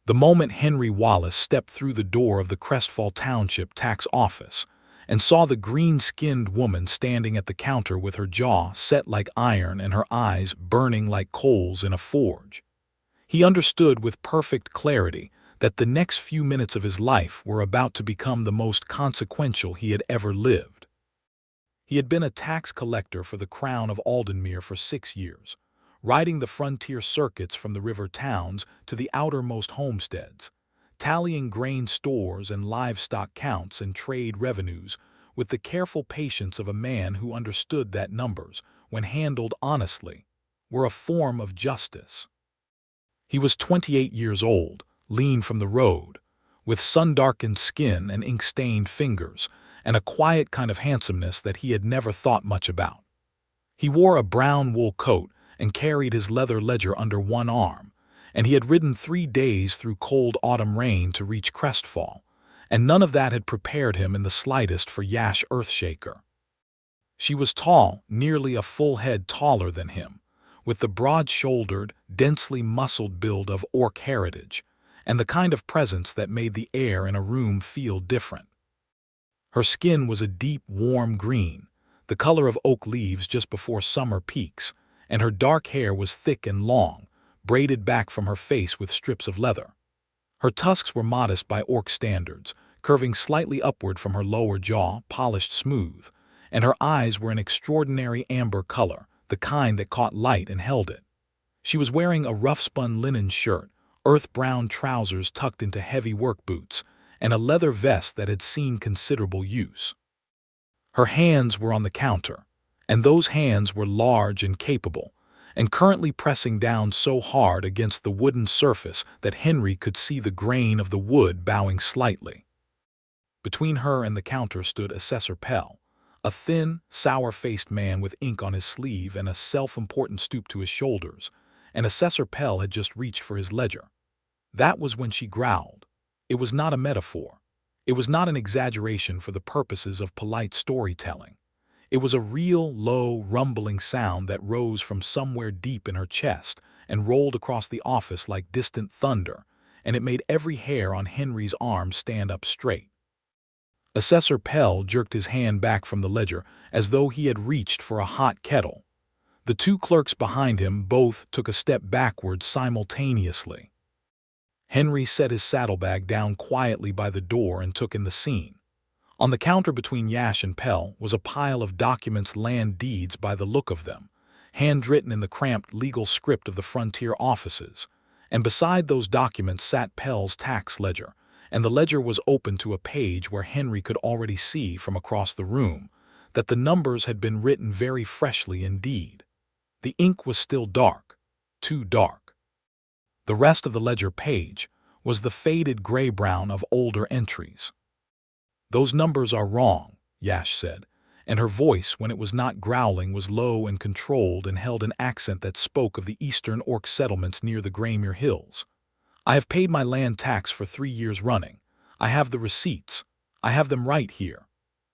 The moment Henry Wallace stepped through the door of the Crestfall Township tax office and saw the green-skinned woman standing at the counter with her jaw set like iron and her eyes burning like coals in a forge, he understood with perfect clarity that the next few minutes of his life were about to become the most consequential he had ever lived. He had been a tax collector for the Crown of Aldenmere for 6 years, riding the frontier circuits from the river towns to the outermost homesteads, tallying grain stores and livestock counts and trade revenues with the careful patience of a man who understood that numbers, when handled honestly, were a form of justice. He was 28 years old, lean from the road, with sun-darkened skin and ink-stained fingers, and a quiet kind of handsomeness that he had never thought much about. He wore a brown wool coat and carried his leather ledger under one arm, and he had ridden 3 days through cold autumn rain to reach Crestfall, and none of that had prepared him in the slightest for Yash Earthshaker. She was tall, nearly a full head taller than him, with the broad-shouldered, densely muscled build of Orc heritage, and the kind of presence that made the air in a room feel different. Her skin was a deep, warm green, the color of oak leaves just before summer peaks, and her dark hair was thick and long, braided back from her face with strips of leather. Her tusks were modest by Orc standards, curving slightly upward from her lower jaw, polished smooth, and her eyes were an extraordinary amber color, the kind that caught light and held it. She was wearing a rough-spun linen shirt, earth-brown trousers tucked into heavy work boots, and a leather vest that had seen considerable use. Her hands were on the counter, and those hands were large and capable, and currently pressing down so hard against the wooden surface that Henry could see the grain of the wood bowing slightly. Between her and the counter stood Assessor Pell, a thin, sour-faced man with ink on his sleeve and a self-important stoop to his shoulders, and Assessor Pell had just reached for his ledger. That was when she growled. It was not a metaphor. It was not an exaggeration for the purposes of polite storytelling. It was a real, low, rumbling sound that rose from somewhere deep in her chest and rolled across the office like distant thunder, and it made every hair on Henry's arm stand up straight. Assessor Pell jerked his hand back from the ledger as though he had reached for a hot kettle. The 2 clerks behind him both took a step backward simultaneously. Henry set his saddlebag down quietly by the door and took in the scene. On the counter between Yash and Pell was a pile of documents, land deeds by the look of them, handwritten in the cramped legal script of the frontier offices, and beside those documents sat Pell's tax ledger, and the ledger was open to a page where Henry could already see from across the room that the numbers had been written very freshly indeed. The ink was still dark, too dark. The rest of the ledger page was the faded gray-brown of older entries. "Those numbers are wrong," Yash said, and her voice, when it was not growling, was low and controlled and held an accent that spoke of the eastern Orc settlements near the Greymere Hills. "I have paid my land tax for 3 years running. I have the receipts. I have them right here."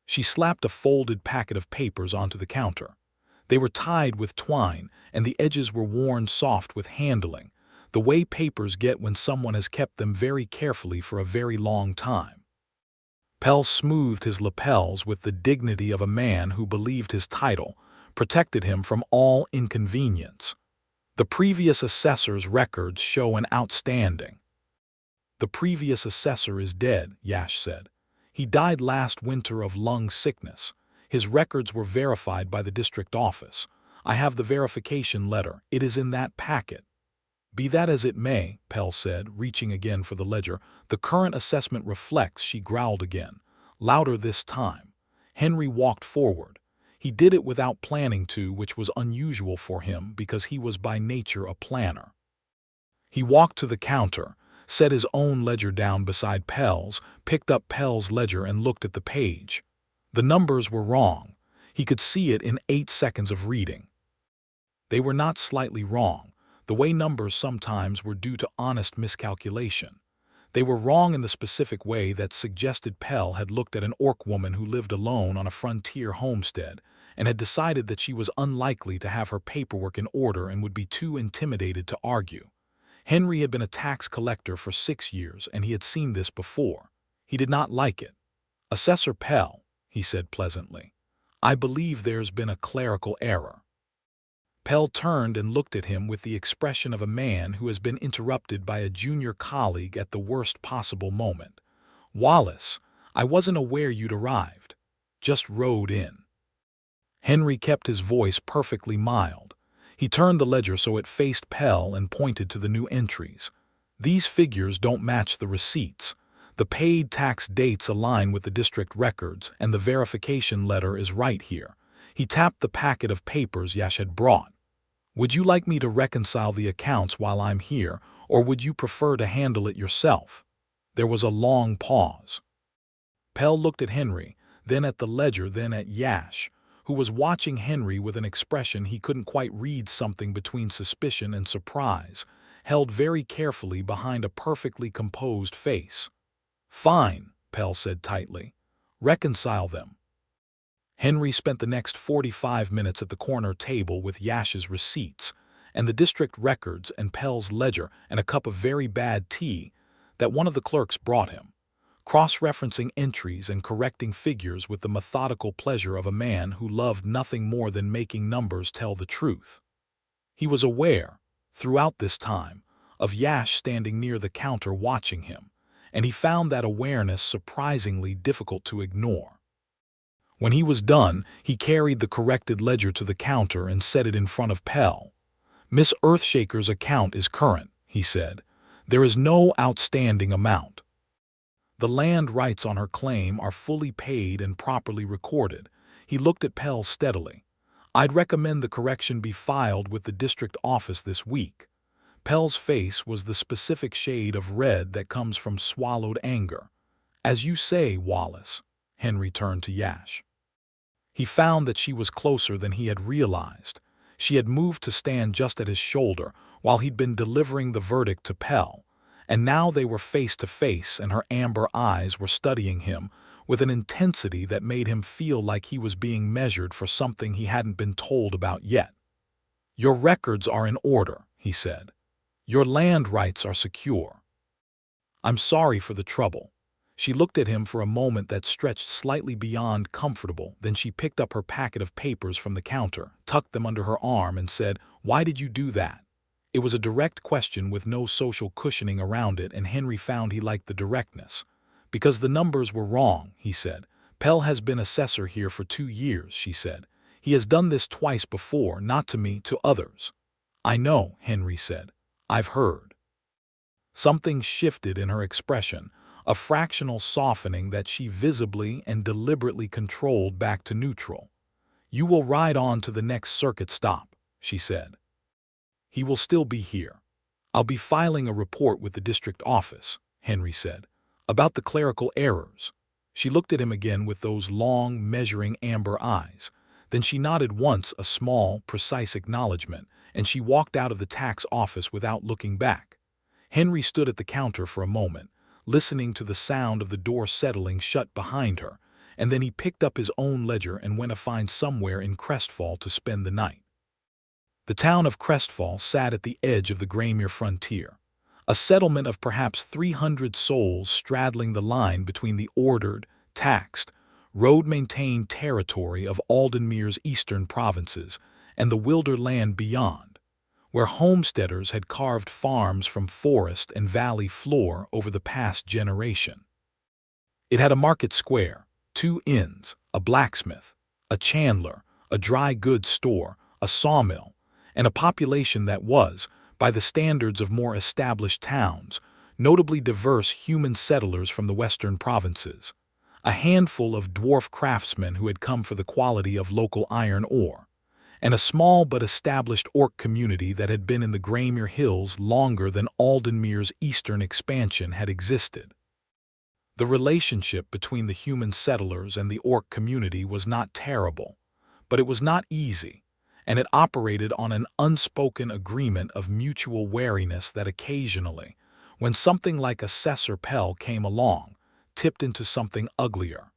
She slapped a folded packet of papers onto the counter. They were tied with twine, and the edges were worn soft with handling, the way papers get when someone has kept them very carefully for a very long time. Pell smoothed his lapels with the dignity of a man who believed his title protected him from all inconvenience. "The previous assessor's records show an outstanding." "The previous assessor is dead," Yash said. "He died last winter of lung sickness. His records were verified by the district office. I have the verification letter. It is in that packet." "Be that as it may," Pell said, reaching again for the ledger, "the current assessment reflects," she growled again, louder this time. Henry walked forward. He did it without planning to, which was unusual for him because he was by nature a planner. He walked to the counter, set his own ledger down beside Pell's, picked up Pell's ledger and looked at the page. The numbers were wrong. He could see it in 8 seconds of reading. They were not slightly wrong, the way numbers sometimes were due to honest miscalculation. They were wrong in the specific way that suggested Pell had looked at an Orc woman who lived alone on a frontier homestead and had decided that she was unlikely to have her paperwork in order and would be too intimidated to argue. Henry had been a tax collector for 6 years, and he had seen this before. He did not like it. "Assessor Pell," he said pleasantly, "I believe there's been a clerical error." Pell turned and looked at him with the expression of a man who has been interrupted by a junior colleague at the worst possible moment. "Wallace, I wasn't aware you'd arrived. Just rode in." Henry kept his voice perfectly mild. He turned the ledger so it faced Pell and pointed to the new entries. "These figures don't match the receipts. The paid tax dates align with the district records, and the verification letter is right here." He tapped the packet of papers Yash had brought. "Would you like me to reconcile the accounts while I'm here, or would you prefer to handle it yourself?" There was a long pause. Pell looked at Henry, then at the ledger, then at Yash, who was watching Henry with an expression he couldn't quite read, something between suspicion and surprise, held very carefully behind a perfectly composed face. "Fine," Pell said tightly. "Reconcile them." Henry spent the next 45 minutes at the corner table with Yash's receipts and the district records and Pell's ledger and a cup of very bad tea that one of the clerks brought him, cross-referencing entries and correcting figures with the methodical pleasure of a man who loved nothing more than making numbers tell the truth. He was aware, throughout this time, of Yash standing near the counter watching him, and he found that awareness surprisingly difficult to ignore. When he was done, he carried the corrected ledger to the counter and set it in front of Pell. "Miss Earthshaker's account is current," he said. "There is no outstanding amount. The land rights on her claim are fully paid and properly recorded." He looked at Pell steadily. "I'd recommend the correction be filed with the district office this week." Pell's face was the specific shade of red that comes from swallowed anger. "As you say, Wallace." Henry turned to Yash. He found that she was closer than he had realized. She had moved to stand just at his shoulder while he'd been delivering the verdict to Pell, and now they were face to face, and her amber eyes were studying him with an intensity that made him feel like he was being measured for something he hadn't been told about yet. "Your records are in order," he said. "Your land rights are secure. I'm sorry for the trouble." She looked at him for a moment that stretched slightly beyond comfortable, then she picked up her packet of papers from the counter, tucked them under her arm, and said, "Why did you do that?" It was a direct question with no social cushioning around it, and Henry found he liked the directness. "Because the numbers were wrong," he said. "Pell has been assessor here for 2 years," she said. "He has done this twice before, not to me, to others." "I know," Henry said. "I've heard." Something shifted in her expression, a fractional softening that she visibly and deliberately controlled back to neutral. "You will ride on to the next circuit stop," she said. "He will still be here." "I'll be filing a report with the district office," Henry said, "about the clerical errors." She looked at him again with those long, measuring amber eyes. Then she nodded once, a small, precise acknowledgement, and she walked out of the tax office without looking back. Henry stood at the counter for a moment, listening to the sound of the door settling shut behind her, and then he picked up his own ledger and went to find somewhere in Crestfall to spend the night. The town of Crestfall sat at the edge of the Graymere frontier, a settlement of perhaps 300 souls straddling the line between the ordered, taxed, road-maintained territory of Aldenmuir's eastern provinces and the wilder land beyond, where homesteaders had carved farms from forest and valley floor over the past generation. It had a market square, 2 inns, a blacksmith, a chandler, a dry goods store, a sawmill, and a population that was, by the standards of more established towns, notably diverse human settlers from the western provinces, a handful of dwarf craftsmen who had come for the quality of local iron ore, and a small but established orc community that had been in the Graymere Hills longer than Aldenmuir's eastern expansion had existed. The relationship between the human settlers and the orc community was not terrible, but it was not easy, and it operated on an unspoken agreement of mutual wariness that occasionally, when something like Assessor Pell came along, tipped into something uglier.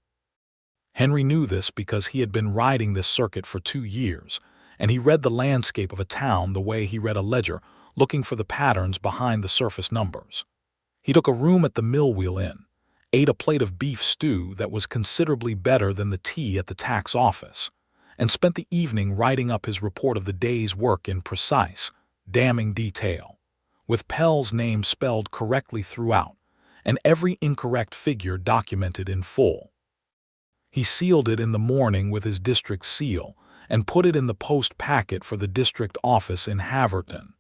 Henry knew this because he had been riding this circuit for 2 years, and he read the landscape of a town the way he read a ledger, looking for the patterns behind the surface numbers. He took a room at the Millwheel Inn, ate a plate of beef stew that was considerably better than the tea at the tax office, and spent the evening writing up his report of the day's work in precise, damning detail, with Pell's name spelled correctly throughout, and every incorrect figure documented in full. He sealed it in the morning with his district seal and put it in the post packet for the district office in Haverton.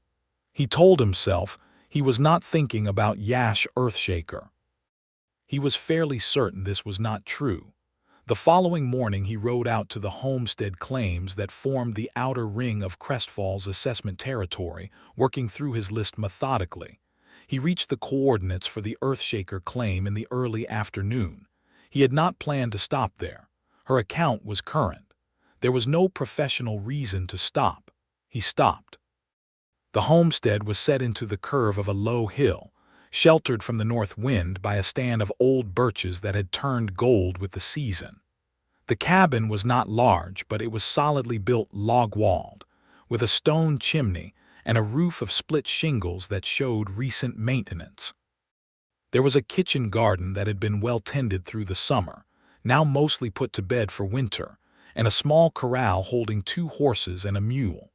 He told himself he was not thinking about Yash Earthshaker. He was fairly certain this was not true. The following morning he rode out to the homestead claims that formed the outer ring of Crestfall's assessment territory, working through his list methodically. He reached the coordinates for the Earthshaker claim in the early afternoon. He had not planned to stop there. Her account was current. There was no professional reason to stop. He stopped. The homestead was set into the curve of a low hill, sheltered from the north wind by a stand of old birches that had turned gold with the season. The cabin was not large, but it was solidly built log-walled, with a stone chimney and a roof of split shingles that showed recent maintenance. There was a kitchen garden that had been well tended through the summer, now mostly put to bed for winter, and a small corral holding 2 horses and a mule.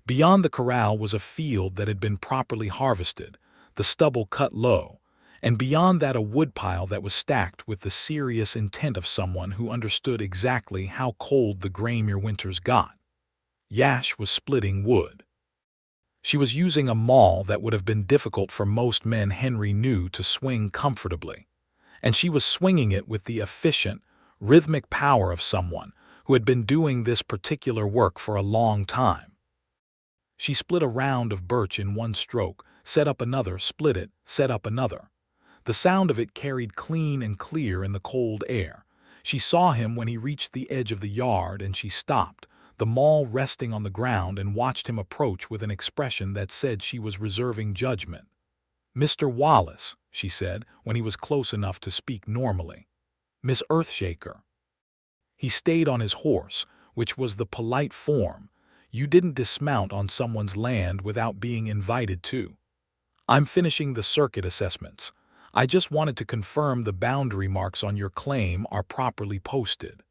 Beyond the corral was a field that had been properly harvested, the stubble cut low, and beyond that a woodpile that was stacked with the serious intent of someone who understood exactly how cold the Graymere winters got. Yash was splitting wood. She was using a maul that would have been difficult for most men Henry knew to swing comfortably, and she was swinging it with the efficient, rhythmic power of someone who had been doing this particular work for a long time. She split a round of birch in one stroke, set up another, split it, set up another. The sound of it carried clean and clear in the cold air. She saw him when he reached the edge of the yard, and she stopped, the maul resting on the ground, and watched him approach with an expression that said she was reserving judgment. "Mr. Wallace," she said, when he was close enough to speak normally. "Miss Earthshaker." He stayed on his horse, which was the polite form. You didn't dismount on someone's land without being invited to. "I'm finishing the circuit assessments. I just wanted to confirm the boundary marks on your claim are properly posted."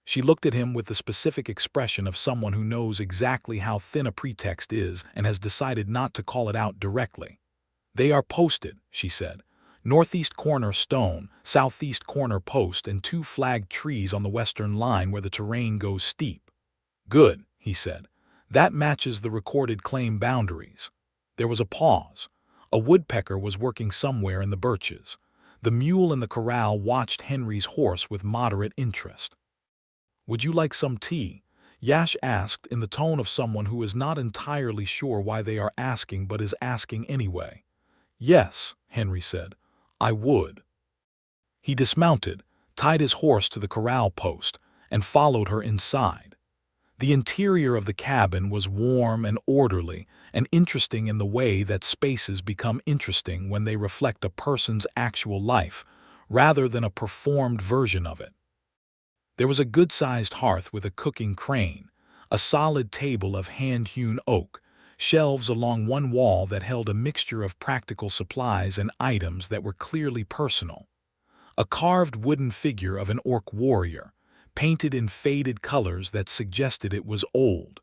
She looked at him with the specific expression of someone who knows exactly how thin a pretext is and has decided not to call it out directly. "They are posted," she said. "Northeast corner stone, southeast corner post, and 2 flagged trees on the western line where the terrain goes steep." "Good," he said. "That matches the recorded claim boundaries." There was a pause. A woodpecker was working somewhere in the birches. The mule in the corral watched Henry's horse with moderate interest. "Would you like some tea?" Yash asked in the tone of someone who is not entirely sure why they are asking but is asking anyway. "Yes," Henry said. "I would." He dismounted, tied his horse to the corral post, and followed her inside. The interior of the cabin was warm and orderly and interesting in the way that spaces become interesting when they reflect a person's actual life rather than a performed version of it. There was a good-sized hearth with a cooking crane, a solid table of hand-hewn oak, shelves along one wall that held a mixture of practical supplies and items that were clearly personal, a carved wooden figure of an orc warrior, painted in faded colors that suggested it was old,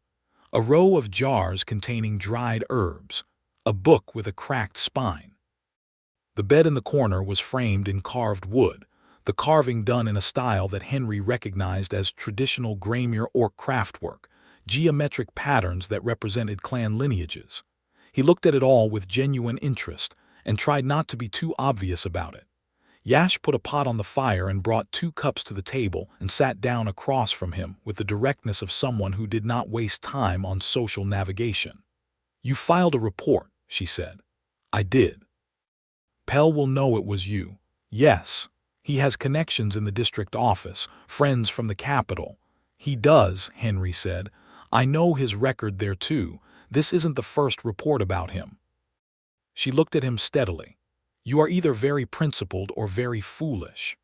a row of jars containing dried herbs, a book with a cracked spine. The bed in the corner was framed in carved wood, the carving done in a style that Henry recognized as traditional Graymere orc craftwork, geometric patterns that represented clan lineages. He looked at it all with genuine interest and tried not to be too obvious about it. Yash put a pot on the fire and brought 2 cups to the table and sat down across from him with the directness of someone who did not waste time on social navigation. "You filed a report," she said. "I did." "Pell will know it was you." "Yes. He has connections in the district office, friends from the capital." "He does," Henry said. "I know his record there too. This isn't the first report about him." She looked at him steadily. "You are either very principled or very foolish."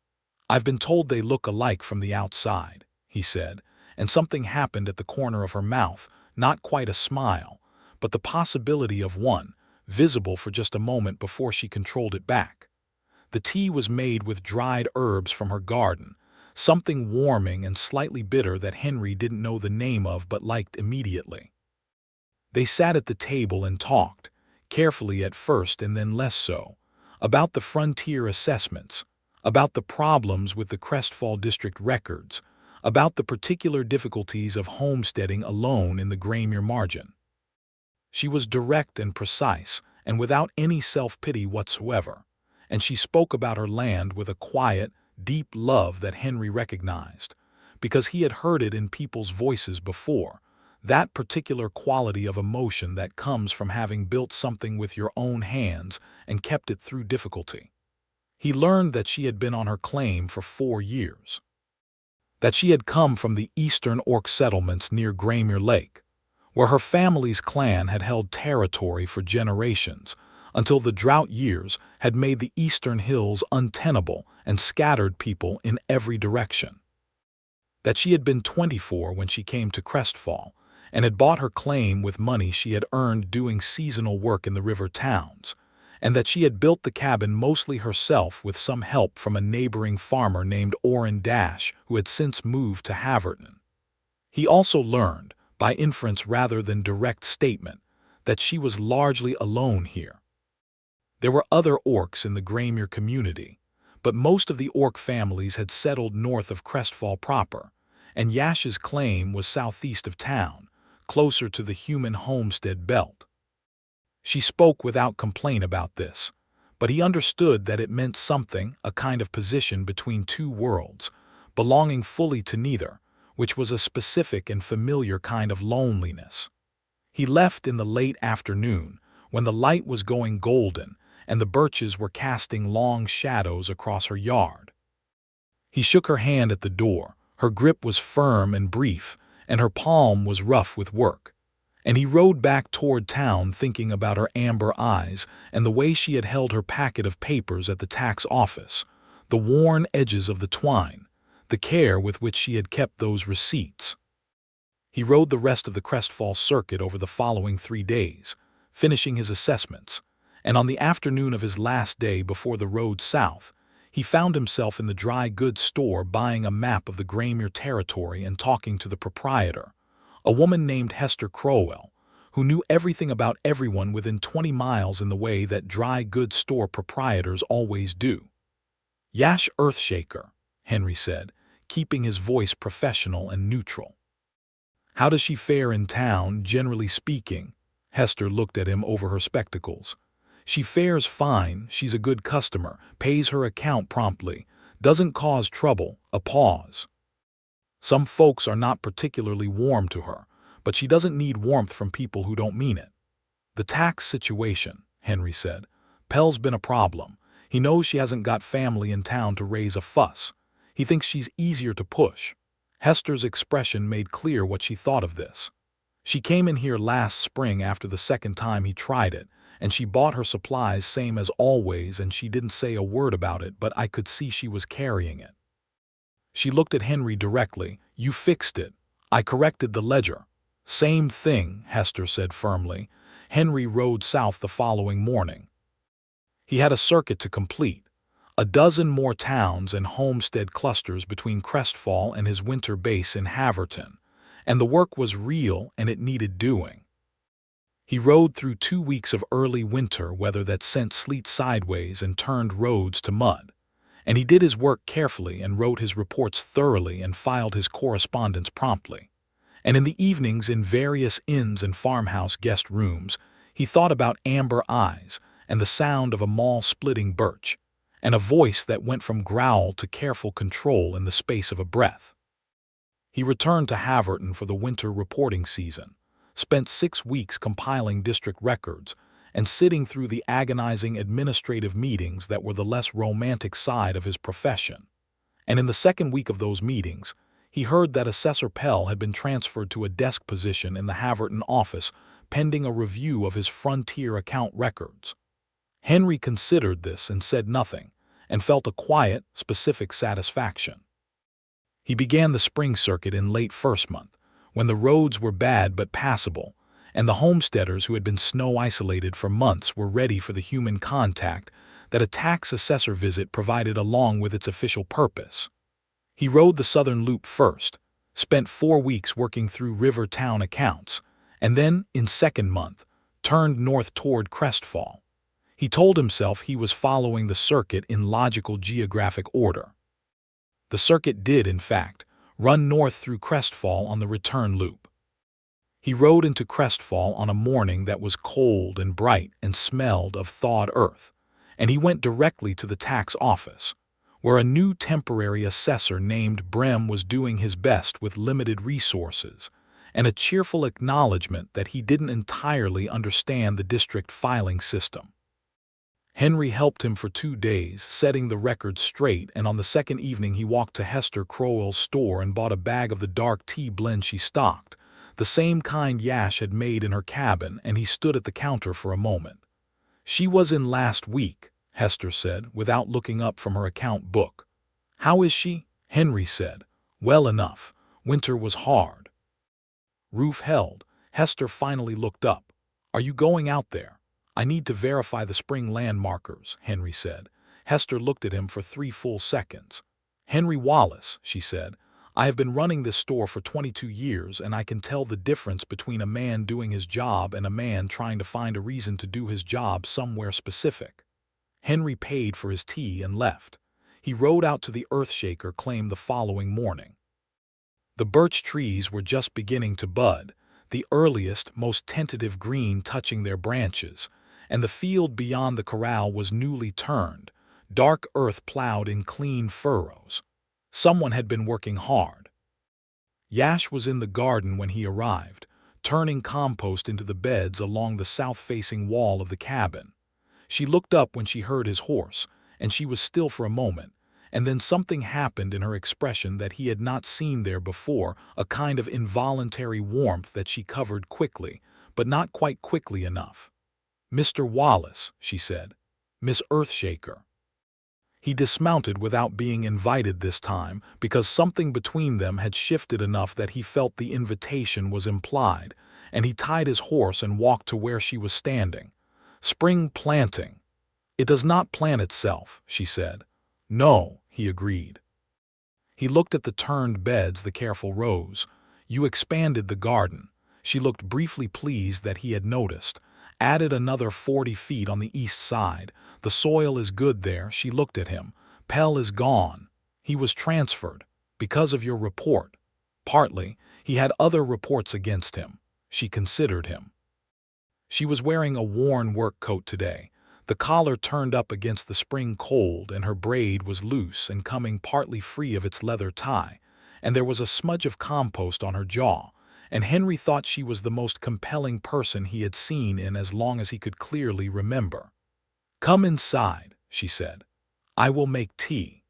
"I've been told they look alike from the outside," he said, and something happened at the corner of her mouth, not quite a smile, but the possibility of one, visible for just a moment before she controlled it back. The tea was made with dried herbs from her garden, something warming and slightly bitter that Henry didn't know the name of but liked immediately. They sat at the table and talked, carefully at first and then less so, about the frontier assessments, about the problems with the Crestfall district records, about the particular difficulties of homesteading alone in the Graymere margin. She was direct and precise, and without any self-pity whatsoever, and she spoke about her land with a quiet, deep love that Henry recognized, because he had heard it in people's voices before, that particular quality of emotion that comes from having built something with your own hands and kept it through difficulty. He learned that she had been on her claim for 4 years, that she had come from the eastern Orc settlements near Graymere Lake, where her family's clan had held territory for generations, until the drought years had made the eastern hills untenable and scattered people in every direction. That she had been 24 when she came to Crestfall, and had bought her claim with money she had earned doing seasonal work in the river towns, and that she had built the cabin mostly herself with some help from a neighboring farmer named Orrin Dash, who had since moved to Haverton. He also learned, by inference rather than direct statement, that she was largely alone here. There were other Orcs in the Graymere community, but most of the Orc families had settled north of Crestfall proper, and Yash's claim was southeast of town, closer to the human homestead belt. She spoke without complaint about this, but he understood that it meant something, a kind of position between two worlds, belonging fully to neither, which was a specific and familiar kind of loneliness. He left in the late afternoon, when the light was going golden and the birches were casting long shadows across her yard. He shook her hand at the door. Her grip was firm and brief, and her palm was rough with work. And he rode back toward town thinking about her amber eyes and the way she had held her packet of papers at the tax office, the worn edges of the twine, the care with which she had kept those receipts. He rode the rest of the Crestfall circuit over the following 3 days, finishing his assessments, and on the afternoon of his last day before the road south, he found himself in the dry goods store buying a map of the Graymere territory and talking to the proprietor, a woman named Hester Crowell, who knew everything about everyone within 20 miles in the way that dry goods store proprietors always do. "Yash Earthshaker," Henry said, keeping his voice professional and neutral. "How does she fare in town, generally speaking?" Hester looked at him over her spectacles. "She fares fine, she's a good customer, pays her account promptly, doesn't cause trouble." A pause. "Some folks are not particularly warm to her, but she doesn't need warmth from people who don't mean it." "The tax situation," Henry said. "Pell's been a problem. He knows she hasn't got family in town to raise a fuss. He thinks she's easier to push." Hester's expression made clear what she thought of this. "She came in here last spring after the second time he tried it, and she bought her supplies same as always, and she didn't say a word about it, but I could see she was carrying it." She looked at Henry directly. "You fixed it. I corrected the ledger." "Same thing," Hester said firmly. Henry rode south the following morning. He had a circuit to complete, a dozen more towns and homestead clusters between Crestfall and his winter base in Haverton, and the work was real and it needed doing. He rode through 2 weeks of early winter weather that sent sleet sideways and turned roads to mud, and he did his work carefully and wrote his reports thoroughly and filed his correspondence promptly. And in the evenings in various inns and farmhouse guest rooms, he thought about amber eyes and the sound of a maul-splitting birch, and a voice that went from growl to careful control in the space of a breath. He returned to Haverton for the winter reporting season, spent 6 weeks compiling district records, and sitting through the agonizing administrative meetings that were the less romantic side of his profession. And in the second week of those meetings, he heard that Assessor Pell had been transferred to a desk position in the Haverton office pending a review of his frontier account records. Henry considered this and said nothing, and felt a quiet, specific satisfaction. He began the spring circuit in late first month, when the roads were bad but passable, and the homesteaders who had been snow-isolated for months were ready for the human contact that a tax assessor visit provided along with its official purpose. He rode the southern loop first, spent 4 weeks working through river town accounts, and then, in second month, turned north toward Crestfall. He told himself he was following the circuit in logical geographic order. The circuit did, in fact, run north through Crestfall on the return loop. He rode into Crestfall on a morning that was cold and bright and smelled of thawed earth, and he went directly to the tax office, where a new temporary assessor named Brem was doing his best with limited resources, and a cheerful acknowledgement that he didn't entirely understand the district filing system. Henry helped him for 2 days, setting the record straight, and on the second evening he walked to Hester Crowell's store and bought a bag of the dark tea blend she stocked, the same kind Yash had made in her cabin, and he stood at the counter for a moment. "She was in last week," Hester said, without looking up from her account book. "How is she?" Henry said. "Well enough. Winter was hard." Roof held. Hester finally looked up. "Are you going out there?" "I need to verify the spring land markers," Henry said. Hester looked at him for 3 full seconds. "Henry Wallace," she said, "I have been running this store for 22 years, and I can tell the difference between a man doing his job and a man trying to find a reason to do his job somewhere specific." Henry paid for his tea and left. He rode out to the Earthshaker claim the following morning. The birch trees were just beginning to bud, the earliest, most tentative green touching their branches, and the field beyond the corral was newly turned, dark earth plowed in clean furrows. Someone had been working hard. Yash was in the garden when he arrived, turning compost into the beds along the south-facing wall of the cabin. She looked up when she heard his horse, and she was still for a moment, and then something happened in her expression that he had not seen there before, a kind of involuntary warmth that she covered quickly, but not quite quickly enough. "Mr. Wallace," she said. "Miss Earthshaker." He dismounted without being invited this time, because something between them had shifted enough that he felt the invitation was implied, and he tied his horse and walked to where she was standing. "Spring planting." "It does not plant itself," she said. "No," he agreed. He looked at the turned beds, the careful rows. "You expanded the garden." She looked briefly pleased that he had noticed. "Added another 40 feet on the east side. The soil is good there." She looked at him. "Pell is gone. He was transferred. Because of your report." "Partly. He had other reports against him." She considered him. She was wearing a worn work coat today. The collar turned up against the spring cold, and her braid was loose and coming partly free of its leather tie, and there was a smudge of compost on her jaw, and Henry thought she was the most compelling person he had seen in as long as he could clearly remember. "Come inside," she said. "I will make tea."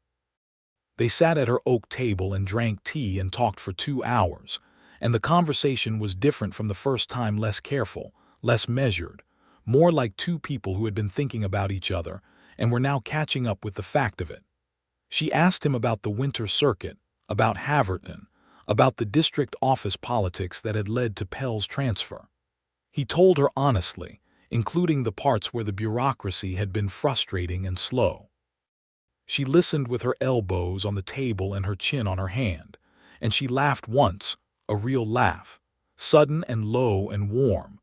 They sat at her oak table and drank tea and talked for 2 hours, and the conversation was different from the first time, less careful, less measured, more like 2 people who had been thinking about each other and were now catching up with the fact of it. She asked him about the winter circuit, about Haverton, about the district office politics that had led to Pell's transfer. He told her honestly, including the parts where the bureaucracy had been frustrating and slow. She listened with her elbows on the table and her chin on her hand, and she laughed once, a real laugh, sudden and low and warm,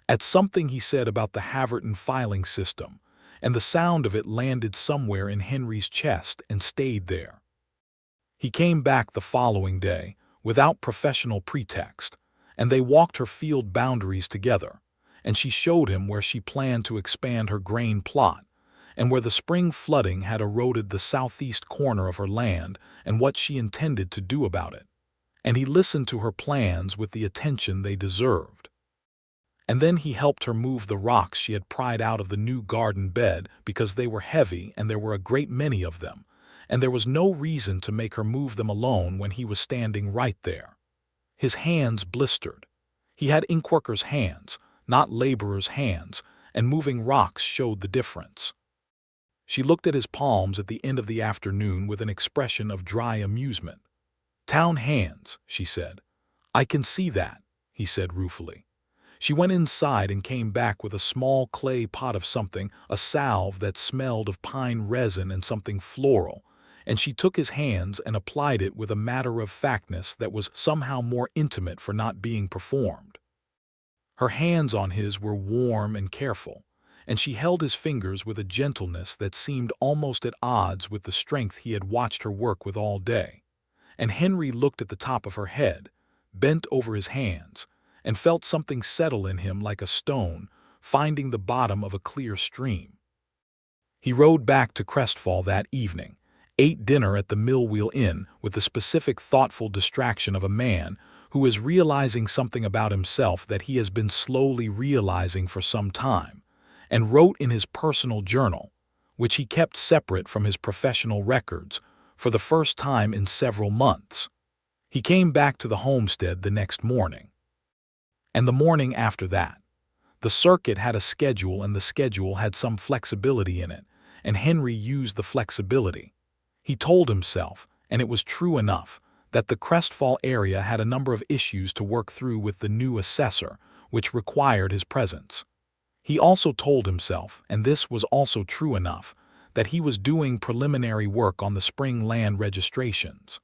at something he said about the Haverton filing system, and the sound of it landed somewhere in Henry's chest and stayed there. He came back the following day, without professional pretext, and they walked her field boundaries together, and she showed him where she planned to expand her grain plot, and where the spring flooding had eroded the southeast corner of her land and what she intended to do about it. And he listened to her plans with the attention they deserved. And then he helped her move the rocks she had pried out of the new garden bed because they were heavy and there were a great many of them, and there was no reason to make her move them alone when he was standing right there. His hands blistered. He had inkworker's hands, not laborer's hands, and moving rocks showed the difference. She looked at his palms at the end of the afternoon with an expression of dry amusement. "Town hands," she said. "I can see that," he said ruefully. She went inside and came back with a small clay pot of something, a salve that smelled of pine resin and something floral, and she took his hands and applied it with a matter-of-factness that was somehow more intimate for not being performed. Her hands on his were warm and careful, and she held his fingers with a gentleness that seemed almost at odds with the strength he had watched her work with all day. And Henry looked at the top of her head, bent over his hands, and felt something settle in him like a stone, finding the bottom of a clear stream. He rode back to Crestfall that evening, ate dinner at the Millwheel Inn with the specific thoughtful distraction of a man who is realizing something about himself that he has been slowly realizing for some time, and wrote in his personal journal, which he kept separate from his professional records, for the first time in several months. He came back to the homestead the next morning. And the morning after that. The circuit had a schedule and the schedule had some flexibility in it, and Henry used the flexibility. He told himself, and it was true enough, that the Crestfall area had a number of issues to work through with the new assessor, which required his presence. He also told himself, and this was also true enough, that he was doing preliminary work on the spring land registrations.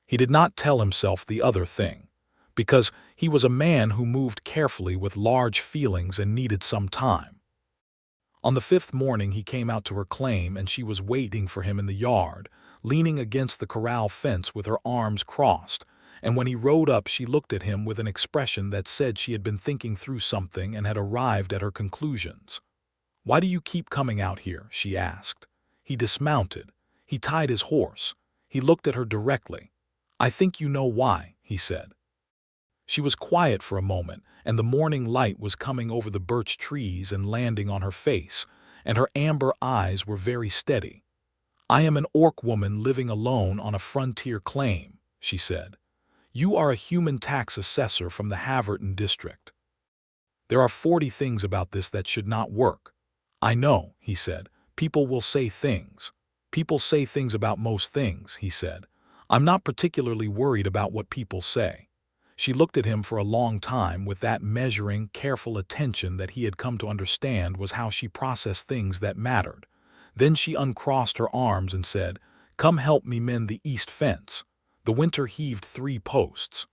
He did not tell himself the other thing, because he was a man who moved carefully with large feelings and needed some time. On the fifth morning he came out to her claim and she was waiting for him in the yard, leaning against the corral fence with her arms crossed, and when he rode up she looked at him with an expression that said she had been thinking through something and had arrived at her conclusions. "Why do you keep coming out here?" she asked. He dismounted. He tied his horse. He looked at her directly. "I think you know why," he said. She was quiet for a moment, and the morning light was coming over the birch trees and landing on her face, and her amber eyes were very steady. "I am an orc woman living alone on a frontier claim," she said. "You are a human tax assessor from the Haverton district. There are 40 things about this that should not work." "I know," he said. "People will say things. People say things about most things," he said. "I'm not particularly worried about what people say." She looked at him for a long time with that measuring, careful attention that he had come to understand was how she processed things that mattered. Then she uncrossed her arms and said, "Come help me mend the east fence." The winter heaved 3 posts.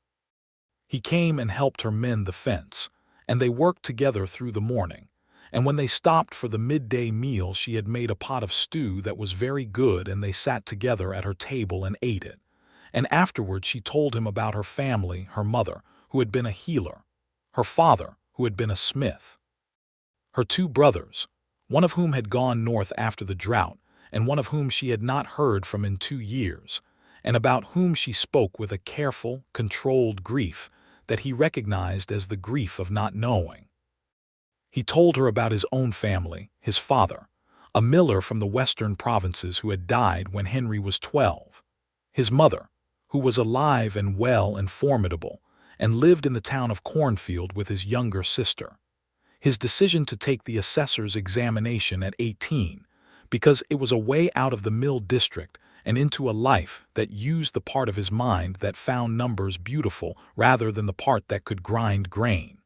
He came and helped her mend the fence, and they worked together through the morning. And when they stopped for the midday meal she had made a pot of stew that was very good and they sat together at her table and ate it. And afterward she told him about her family, her mother, who had been a healer, her father, who had been a smith, her 2 brothers, one of whom had gone north after the drought, and one of whom she had not heard from in 2 years, and about whom she spoke with a careful, controlled grief that he recognized as the grief of not knowing. He told her about his own family, his father, a miller from the western provinces who had died when Henry was 12, his mother, who was alive and well and formidable, and lived in the town of Cornfield with his younger sister. His decision to take the assessor's examination at 18, because it was a way out of the mill district and into a life that used the part of his mind that found numbers beautiful rather than the part that could grind grain.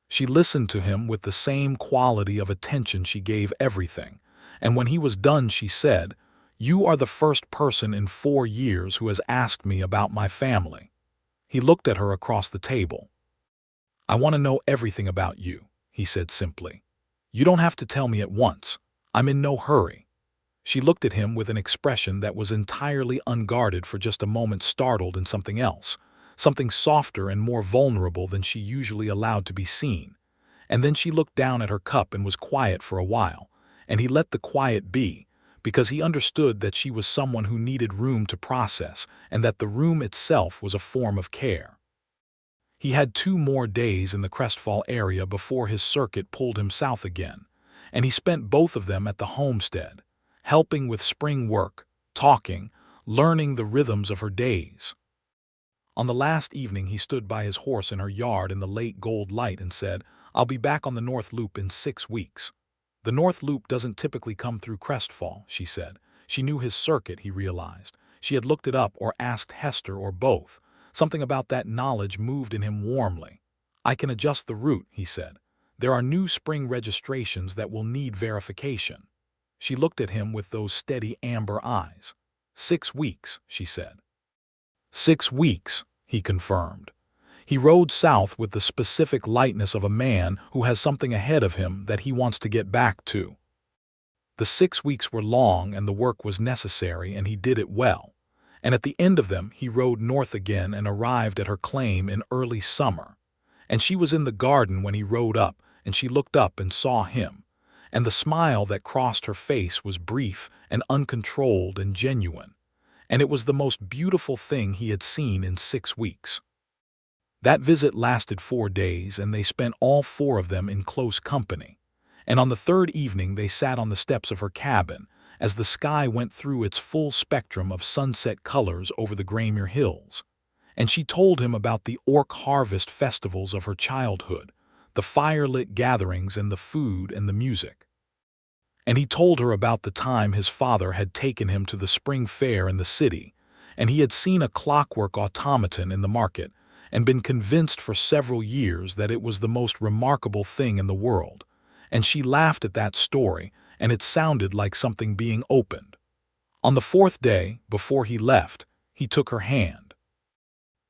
She listened to him with the same quality of attention she gave everything, and when he was done she said, "You are the first person in 4 years who has asked me about my family." He looked at her across the table. "I want to know everything about you," he said simply. "You don't have to tell me at once. I'm in no hurry." She looked at him with an expression that was entirely unguarded for just a moment, startled in something else, something softer and more vulnerable than she usually allowed to be seen. And then she looked down at her cup and was quiet for a while, and he let the quiet be, because he understood that she was someone who needed room to process and that the room itself was a form of care. He had 2 more days in the Crestfall area before his circuit pulled him south again, and he spent both of them at the homestead, helping with spring work, talking, learning the rhythms of her days. On the last evening he stood by his horse in her yard in the late gold light and said, "I'll be back on the North Loop in 6 weeks." "The North Loop doesn't typically come through Crestfall," she said. She knew his circuit, he realized. She had looked it up or asked Hester or both. Something about that knowledge moved in him warmly. "I can adjust the route," he said. "There are new spring registrations that will need verification." She looked at him with those steady amber eyes. 6 weeks, she said. 6 weeks, he confirmed. He rode south with the specific lightness of a man who has something ahead of him that he wants to get back to. The 6 weeks were long and the work was necessary, and he did it well. And at the end of them, he rode north again and arrived at her claim in early summer. And she was in the garden when he rode up, and she looked up and saw him. And the smile that crossed her face was brief and uncontrolled and genuine. And it was the most beautiful thing he had seen in 6 weeks. That visit lasted 4 days, and they spent all 4 of them in close company. And on the 3rd evening they sat on the steps of her cabin, as the sky went through its full spectrum of sunset colors over the Graymere Hills. And she told him about the orc harvest festivals of her childhood, the firelit gatherings and the food and the music. And he told her about the time his father had taken him to the spring fair in the city, and he had seen a clockwork automaton in the market, and been convinced for several years that it was the most remarkable thing in the world. And she laughed at that story, and it sounded like something being opened. On the 4th day, before he left, he took her hand.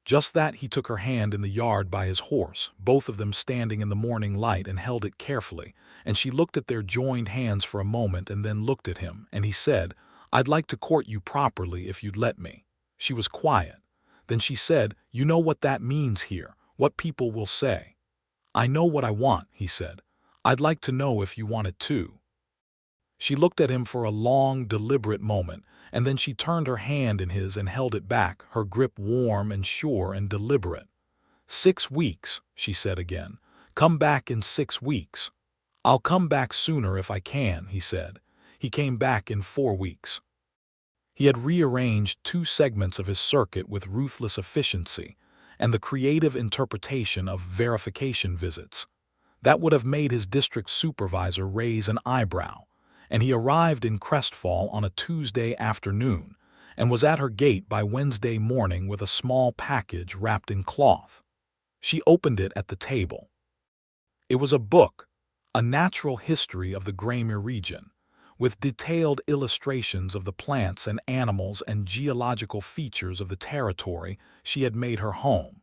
Just that, he took her hand in the yard by his horse, both of them standing in the morning light, and held it carefully, and she looked at their joined hands for a moment and then looked at him, and he said, "I'd like to court you properly if you'd let me." She was quiet. Then she said, "You know what that means here, what people will say." "I know what I want," he said. "I'd like to know if you want it too." She looked at him for a long, deliberate moment, and then she turned her hand in his and held it back, her grip warm and sure and deliberate. 6 weeks, she said again. "Come back in 6 weeks." "I'll come back sooner if I can," he said. He came back in 4 weeks. He had rearranged 2 segments of his circuit with ruthless efficiency, and the creative interpretation of verification visits. That would have made his district supervisor raise an eyebrow, and he arrived in Crestfall on a Tuesday afternoon, and was at her gate by Wednesday morning with a small package wrapped in cloth. She opened it at the table. It was a book, a natural history of the Graymere region, with detailed illustrations of the plants and animals and geological features of the territory she had made her home.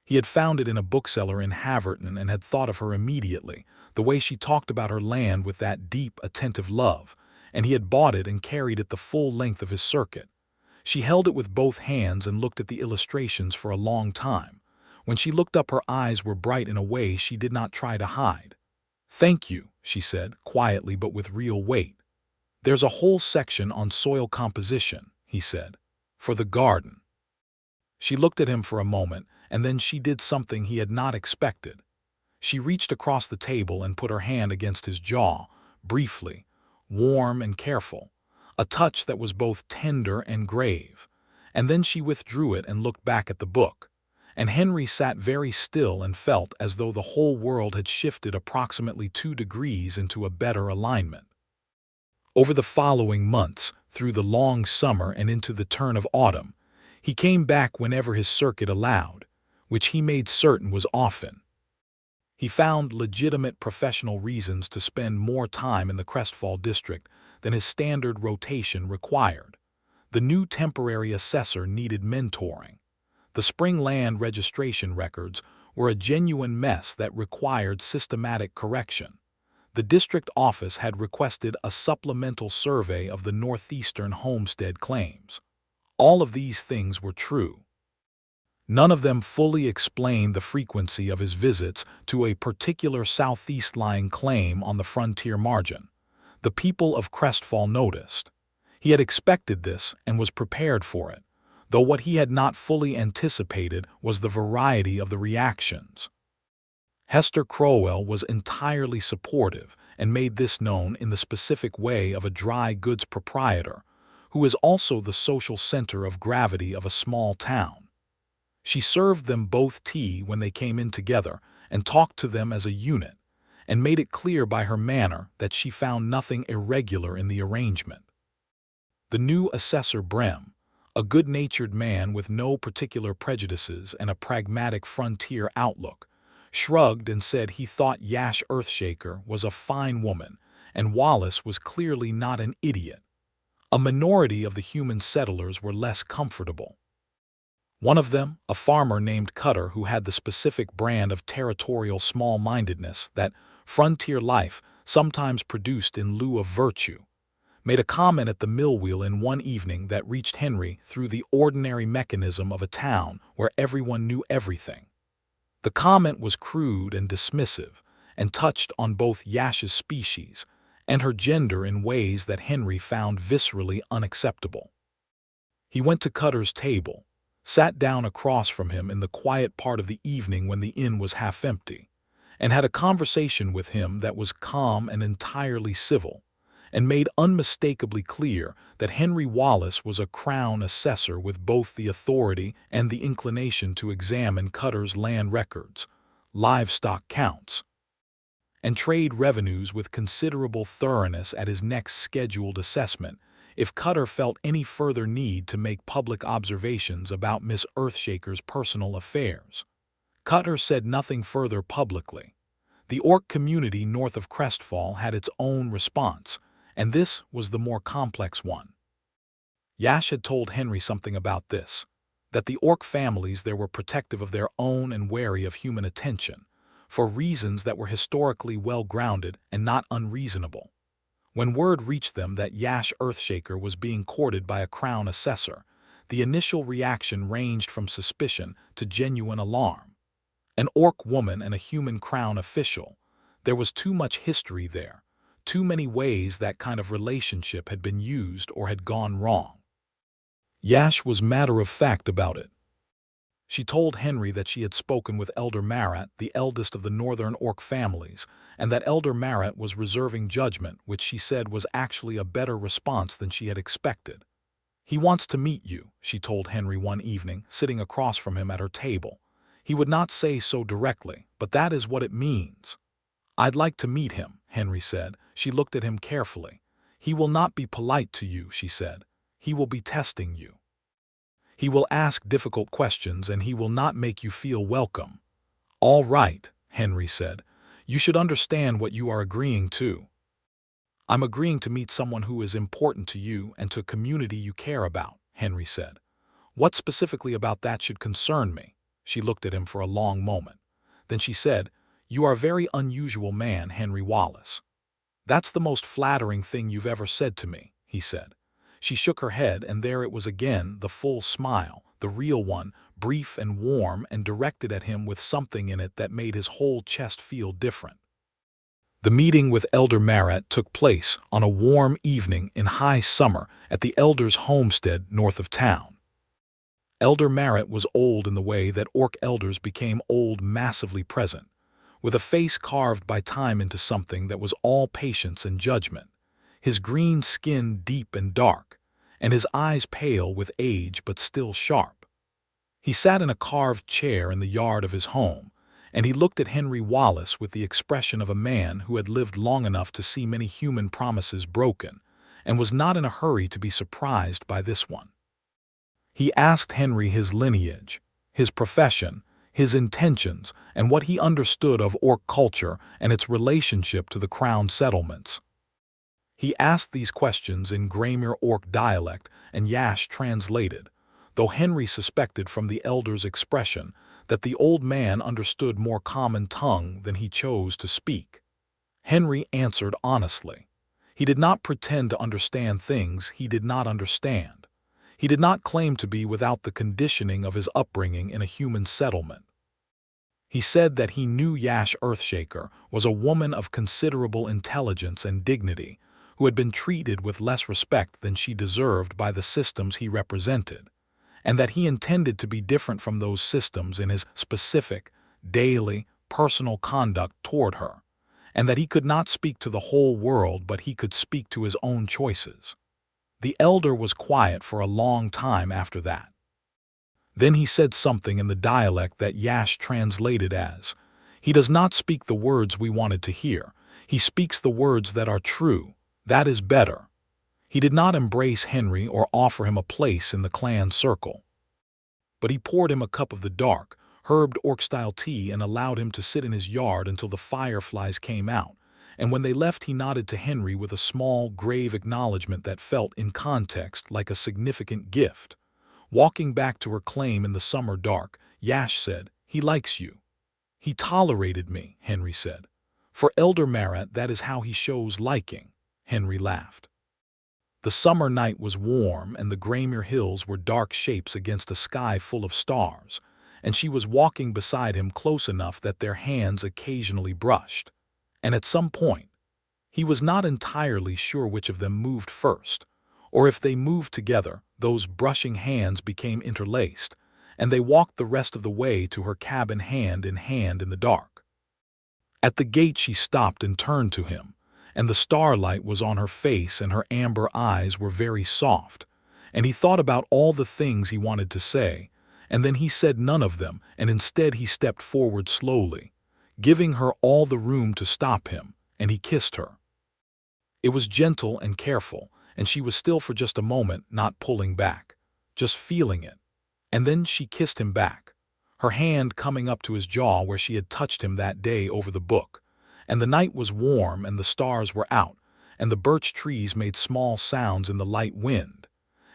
He had found it in a bookseller in Haverton and had thought of her immediately, the way she talked about her land with that deep, attentive love, and he had bought it and carried it the full length of his circuit. She held it with both hands and looked at the illustrations for a long time. When she looked up, her eyes were bright in a way she did not try to hide. "Thank you," she said, quietly but with real weight. "There's a whole section on soil composition," he said, "for the garden." She looked at him for a moment, and then she did something he had not expected. She reached across the table and put her hand against his jaw, briefly, warm and careful, a touch that was both tender and grave. And then she withdrew it and looked back at the book. And Henry sat very still and felt as though the whole world had shifted approximately 2 degrees into a better alignment. Over the following months, through the long summer and into the turn of autumn, he came back whenever his circuit allowed, which he made certain was often. He found legitimate professional reasons to spend more time in the Crestfall district than his standard rotation required. The new temporary assessor needed mentoring. The spring land registration records were a genuine mess that required systematic correction. The district office had requested a supplemental survey of the northeastern homestead claims. All of these things were true. None of them fully explained the frequency of his visits to a particular southeast-lying claim on the frontier margin. The people of Crestfall noticed. He had expected this and was prepared for it, though what he had not fully anticipated was the variety of the reactions. Hester Crowell was entirely supportive and made this known in the specific way of a dry goods proprietor, who is also the social center of gravity of a small town. She served them both tea when they came in together and talked to them as a unit, and made it clear by her manner that she found nothing irregular in the arrangement. The new assessor Brem, a good-natured man with no particular prejudices and a pragmatic frontier outlook, shrugged and said he thought Yash Earthshaker was a fine woman, and Wallace was clearly not an idiot. A minority of the human settlers were less comfortable. One of them, a farmer named Cutter who had the specific brand of territorial small-mindedness that frontier life sometimes produced in lieu of virtue, made a comment at the mill wheel in one evening that reached Henry through the ordinary mechanism of a town where everyone knew everything. The comment was crude and dismissive, and touched on both Yash's species and her gender in ways that Henry found viscerally unacceptable. He went to Cutter's table, sat down across from him in the quiet part of the evening when the inn was half empty, and had a conversation with him that was calm and entirely civil, and made unmistakably clear that Henry Wallace was a crown assessor with both the authority and the inclination to examine Cutter's land records, livestock counts, and trade revenues with considerable thoroughness at his next scheduled assessment if Cutter felt any further need to make public observations about Miss Earthshaker's personal affairs. Cutter said nothing further publicly. The orc community north of Crestfall had its own response, and this was the more complex one. Yash had told Henry something about this, that the orc families there were protective of their own and wary of human attention, for reasons that were historically well-grounded and not unreasonable. When word reached them that Yash Earthshaker was being courted by a crown assessor, the initial reaction ranged from suspicion to genuine alarm. An orc woman and a human crown official. There was too much history there, too many ways that kind of relationship had been used or had gone wrong. Yash was matter-of-fact about it. She told Henry that she had spoken with Elder Marat, the eldest of the northern orc families, and that Elder Marat was reserving judgment, which she said was actually a better response than she had expected. "He wants to meet you," she told Henry one evening, sitting across from him at her table. "He would not say so directly, but that is what it means." "I'd like to meet him," Henry said. She looked at him carefully. "He will not be polite to you," she said. "He will be testing you. He will ask difficult questions and he will not make you feel welcome." "All right," Henry said. "You should understand what you are agreeing to." "I'm agreeing to meet someone who is important to you and to a community you care about," Henry said. "What specifically about that should concern me?" She looked at him for a long moment. Then she said, "You are a very unusual man, Henry Wallace." "That's the most flattering thing you've ever said to me," he said. She shook her head, and there it was again, the full smile, the real one, brief and warm and directed at him with something in it that made his whole chest feel different. The meeting with Elder Marat took place on a warm evening in high summer at the elder's homestead north of town. Elder Marat was old in the way that orc elders became old, massively present, with a face carved by time into something that was all patience and judgment, his green skin deep and dark, and his eyes pale with age but still sharp. He sat in a carved chair in the yard of his home, and he looked at Henry Wallace with the expression of a man who had lived long enough to see many human promises broken, and was not in a hurry to be surprised by this one. He asked Henry his lineage, his profession, his intentions, and what he understood of orc culture and its relationship to the crown settlements. He asked these questions in Grammar orc dialect, and Yash translated, though Henry suspected from the elder's expression that the old man understood more common tongue than he chose to speak. Henry answered honestly. He did not pretend to understand things he did not understand. He did not claim to be without the conditioning of his upbringing in a human settlement. He said that he knew Yash Earthshaker was a woman of considerable intelligence and dignity, who had been treated with less respect than she deserved by the systems he represented, and that he intended to be different from those systems in his specific, daily, personal conduct toward her, and that he could not speak to the whole world but he could speak to his own choices. The elder was quiet for a long time after that. Then he said something in the dialect that Yash translated as, "He does not speak the words we wanted to hear. He speaks the words that are true. That is better." He did not embrace Henry or offer him a place in the clan circle, but he poured him a cup of the dark, herbed orc-style tea, and allowed him to sit in his yard until the fireflies came out. And when they left, he nodded to Henry with a small, grave acknowledgement that felt, in context, like a significant gift. Walking back to her claim in the summer dark, Yash said, "He likes you." "He tolerated me," Henry said. "For Elder Marat, that is how he shows liking." Henry laughed. The summer night was warm, and the Graymere Hills were dark shapes against a sky full of stars, and she was walking beside him close enough that their hands occasionally brushed. And at some point, he was not entirely sure which of them moved first, or if they moved together, those brushing hands became interlaced, and they walked the rest of the way to her cabin hand in the dark. At the gate she stopped and turned to him, and the starlight was on her face and her amber eyes were very soft, and he thought about all the things he wanted to say, and then he said none of them, and instead he stepped forward slowly, giving her all the room to stop him, and he kissed her. It was gentle and careful, and she was still for just a moment, not pulling back, just feeling it. And then she kissed him back, her hand coming up to his jaw where she had touched him that day over the book. And the night was warm and the stars were out, and the birch trees made small sounds in the light wind.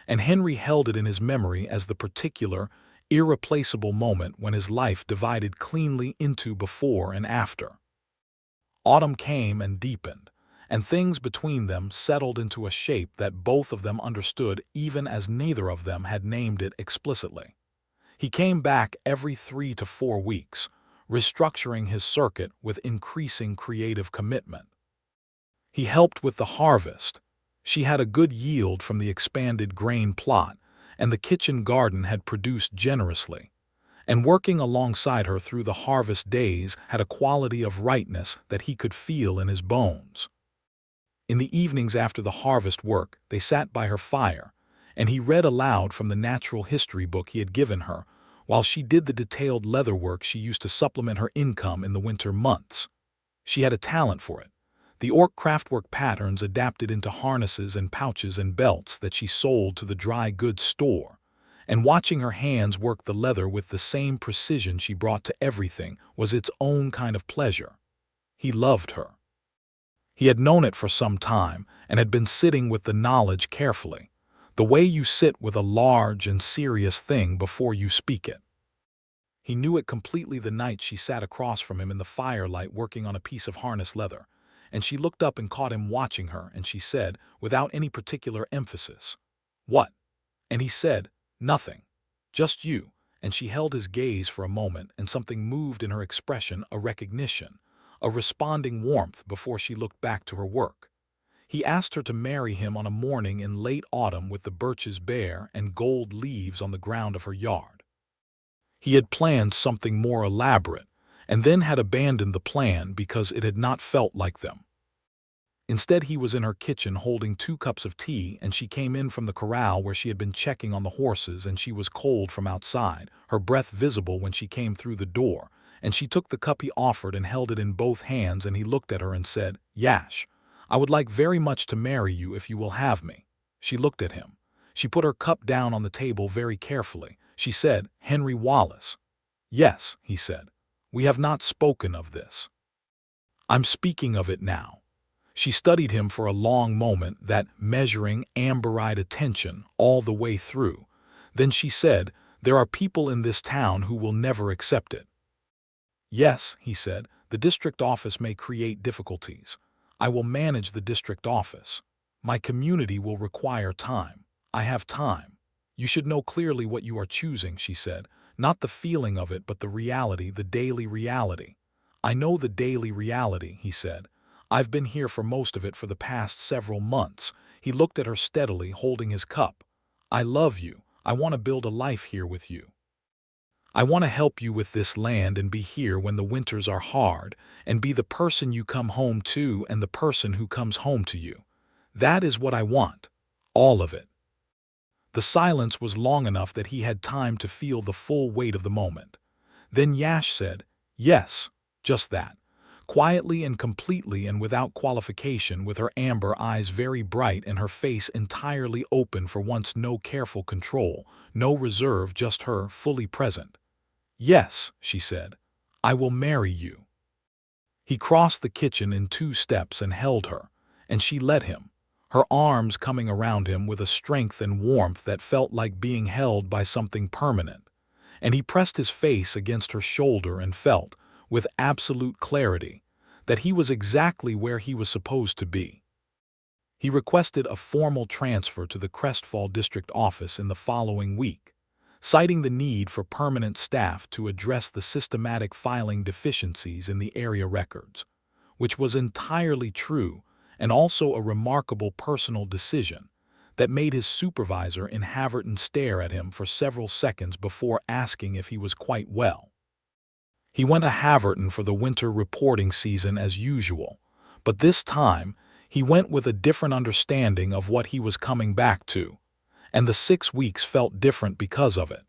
And Henry held it in his memory as the particular, irreplaceable moment when his life divided cleanly into before and after. Autumn came and deepened, and things between them settled into a shape that both of them understood even as neither of them had named it explicitly. He came back every 3 to 4 weeks, restructuring his circuit with increasing creative commitment. He helped with the harvest. She had a good yield from the expanded grain plot, and the kitchen garden had produced generously. And working alongside her through the harvest days had a quality of rightness that he could feel in his bones. In the evenings after the harvest work, they sat by her fire, and he read aloud from the natural history book he had given her, while she did the detailed leather work she used to supplement her income in the winter months. She had a talent for it. The orc craftwork patterns adapted into harnesses and pouches and belts that she sold to the dry goods store, and watching her hands work the leather with the same precision she brought to everything was its own kind of pleasure. He loved her. He had known it for some time and had been sitting with the knowledge carefully, the way you sit with a large and serious thing before you speak it. He knew it completely the night she sat across from him in the firelight working on a piece of harness leather, and she looked up and caught him watching her, and she said, without any particular emphasis, "What?" And he said, "Nothing. Just you." And she held his gaze for a moment, and something moved in her expression, a recognition, a responding warmth before she looked back to her work. He asked her to marry him on a morning in late autumn with the birches bare and gold leaves on the ground of her yard. He had planned something more elaborate, and then had abandoned the plan because it had not felt like them. Instead, he was in her kitchen holding 2 cups of tea, and she came in from the corral where she had been checking on the horses, and she was cold from outside, her breath visible when she came through the door, and she took the cup he offered and held it in both hands, and he looked at her and said, "Yash, I would like very much to marry you if you will have me." She looked at him. She put her cup down on the table very carefully. She said, "Henry Wallace." "Yes," he said. "We have not spoken of this." "I'm speaking of it now." She studied him for a long moment, that measuring, amber-eyed attention all the way through. Then she said, "There are people in this town who will never accept it." "Yes," he said, "the district office may create difficulties. I will manage the district office. My community will require time. I have time. You should know clearly what you are choosing," she said, "not the feeling of it, but the reality, the daily reality." "I know the daily reality," he said. "I've been here for most of it for the past several months." He looked at her steadily, holding his cup. "I love you. I want to build a life here with you. I want to help you with this land and be here when the winters are hard, and be the person you come home to and the person who comes home to you. That is what I want. All of it." The silence was long enough that he had time to feel the full weight of the moment. Then Yash said, "Yes, just that." Quietly and completely and without qualification, with her amber eyes very bright and her face entirely open, for once no careful control, no reserve, just her, fully present. "Yes," she said, "I will marry you." He crossed the kitchen in 2 steps and held her, and she let him, her arms coming around him with a strength and warmth that felt like being held by something permanent. And he pressed his face against her shoulder and felt, with absolute clarity, that he was exactly where he was supposed to be. He requested a formal transfer to the Crestfall district office in the following week, citing the need for permanent staff to address the systematic filing deficiencies in the area records, which was entirely true and also a remarkable personal decision that made his supervisor in Haverton stare at him for several seconds before asking if he was quite well. He went to Haverton for the winter reporting season as usual, but this time he went with a different understanding of what he was coming back to, and the 6 weeks felt different because of it.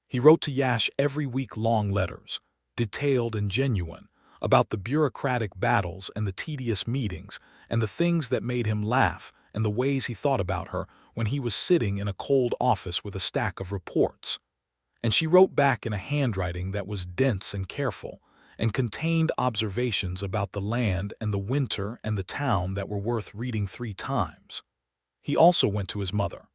He wrote to Yash every week long letters, detailed and genuine, about the bureaucratic battles and the tedious meetings and the things that made him laugh and the ways he thought about her when he was sitting in a cold office with a stack of reports. And she wrote back in a handwriting that was dense and careful, and contained observations about the land and the winter and the town that were worth reading 3 times. He also went to his mother.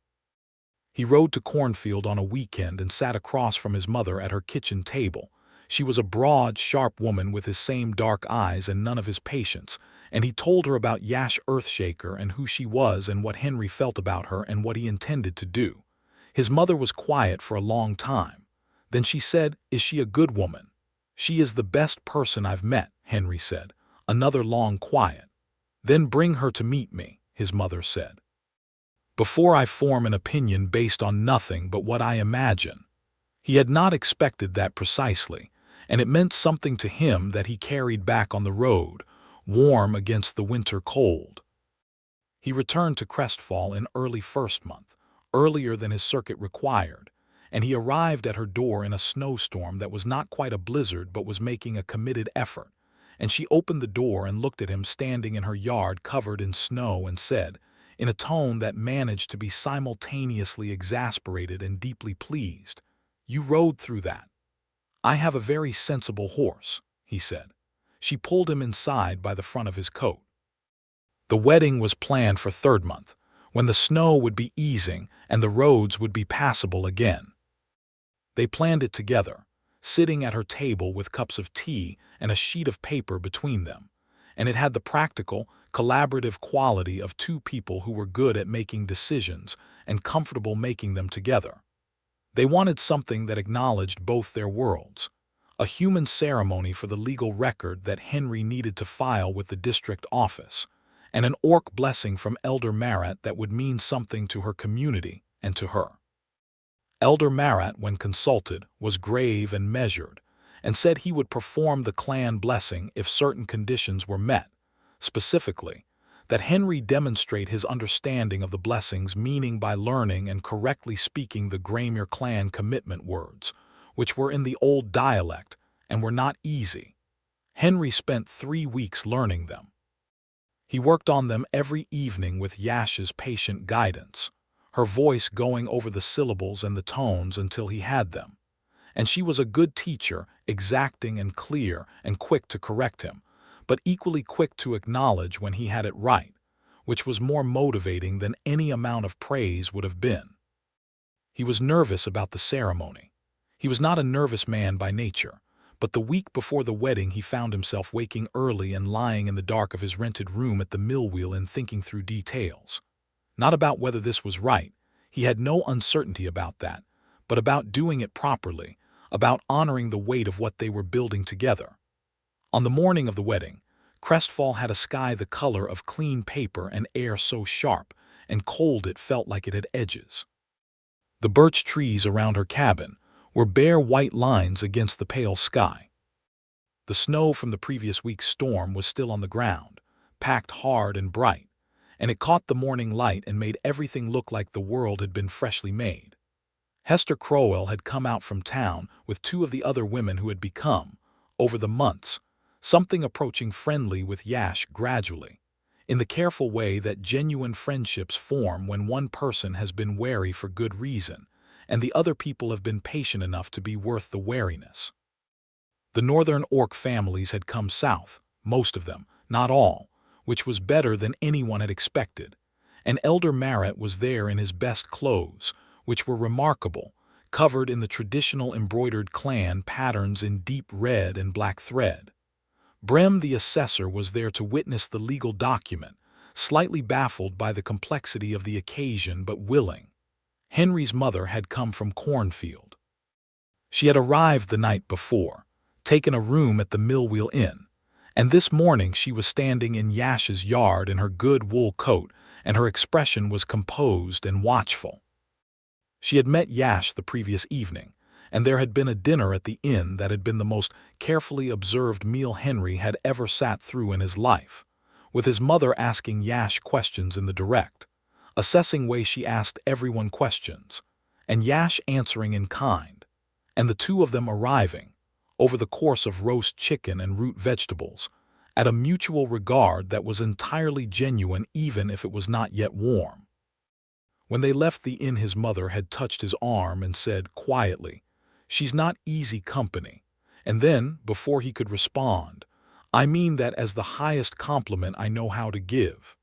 He rode to Cornfield on a weekend and sat across from his mother at her kitchen table. She was a broad, sharp woman with his same dark eyes and none of his patience, and he told her about Yash Earthshaker and who she was and what Henry felt about her and what he intended to do. His mother was quiet for a long time. Then she said, "Is she a good woman?" "She is the best person I've met," Henry said. Another long quiet. "Then bring her to meet me," his mother said, "before I form an opinion based on nothing but what I imagine." He had not expected that precisely, and it meant something to him that he carried back on the road, warm against the winter cold. He returned to Crestfall in early first month, earlier than his circuit required, and he arrived at her door in a snowstorm that was not quite a blizzard but was making a committed effort, and she opened the door and looked at him standing in her yard covered in snow and said, in a tone that managed to be simultaneously exasperated and deeply pleased, "You rode through that." "I have a very sensible horse," he said. She pulled him inside by the front of his coat. The wedding was planned for 3rd month, when the snow would be easing and the roads would be passable again. They planned it together, sitting at her table with cups of tea and a sheet of paper between them, and it had the practical, collaborative quality of 2 people who were good at making decisions and comfortable making them together. They wanted something that acknowledged both their worlds, a human ceremony for the legal record that Henry needed to file with the district office, and an orc blessing from Elder Marat that would mean something to her community and to her. Elder Marat, when consulted, was grave and measured, and said he would perform the clan blessing if certain conditions were met, specifically, that Henry demonstrate his understanding of the blessing's meaning by learning and correctly speaking the Graymere clan commitment words, which were in the old dialect and were not easy. Henry spent 3 weeks learning them. He worked on them every evening with Yash's patient guidance, her voice going over the syllables and the tones until he had them. And she was a good teacher, exacting and clear and quick to correct him, but equally quick to acknowledge when he had it right, which was more motivating than any amount of praise would have been. He was nervous about the ceremony. He was not a nervous man by nature, but the week before the wedding he found himself waking early and lying in the dark of his rented room at the mill wheel and thinking through details. Not about whether this was right, he had no uncertainty about that, but about doing it properly, about honoring the weight of what they were building together. On the morning of the wedding, Crestfall had a sky the color of clean paper and air so sharp and cold it felt like it had edges. The birch trees around her cabin were bare white lines against the pale sky. The snow from the previous week's storm was still on the ground, packed hard and bright, and it caught the morning light and made everything look like the world had been freshly made. Hester Crowell had come out from town with 2 of the other women who had become, over the months, something approaching friendly with Yash gradually, in the careful way that genuine friendships form when one person has been wary for good reason, and the other people have been patient enough to be worth the wariness. The northern orc families had come south, most of them, not all, which was better than anyone had expected, and Elder Marat was there in his best clothes, which were remarkable, covered in the traditional embroidered clan patterns in deep red and black thread. Brem the assessor was there to witness the legal document, slightly baffled by the complexity of the occasion but willing. Henry's mother had come from Cornfield. She had arrived the night before, taken a room at the Millwheel Inn, and this morning she was standing in Yash's yard in her good wool coat, and her expression was composed and watchful. She had met Yash the previous evening, and there had been a dinner at the inn that had been the most carefully observed meal Henry had ever sat through in his life, with his mother asking Yash questions in the direct, assessing way she asked everyone questions, and Yash answering in kind, and the two of them arriving, over the course of roast chicken and root vegetables, at a mutual regard that was entirely genuine even if it was not yet warm. When they left the inn, his mother had touched his arm and said quietly, "She's not easy company," and then, before he could respond, "I mean that as the highest compliment I know how to give."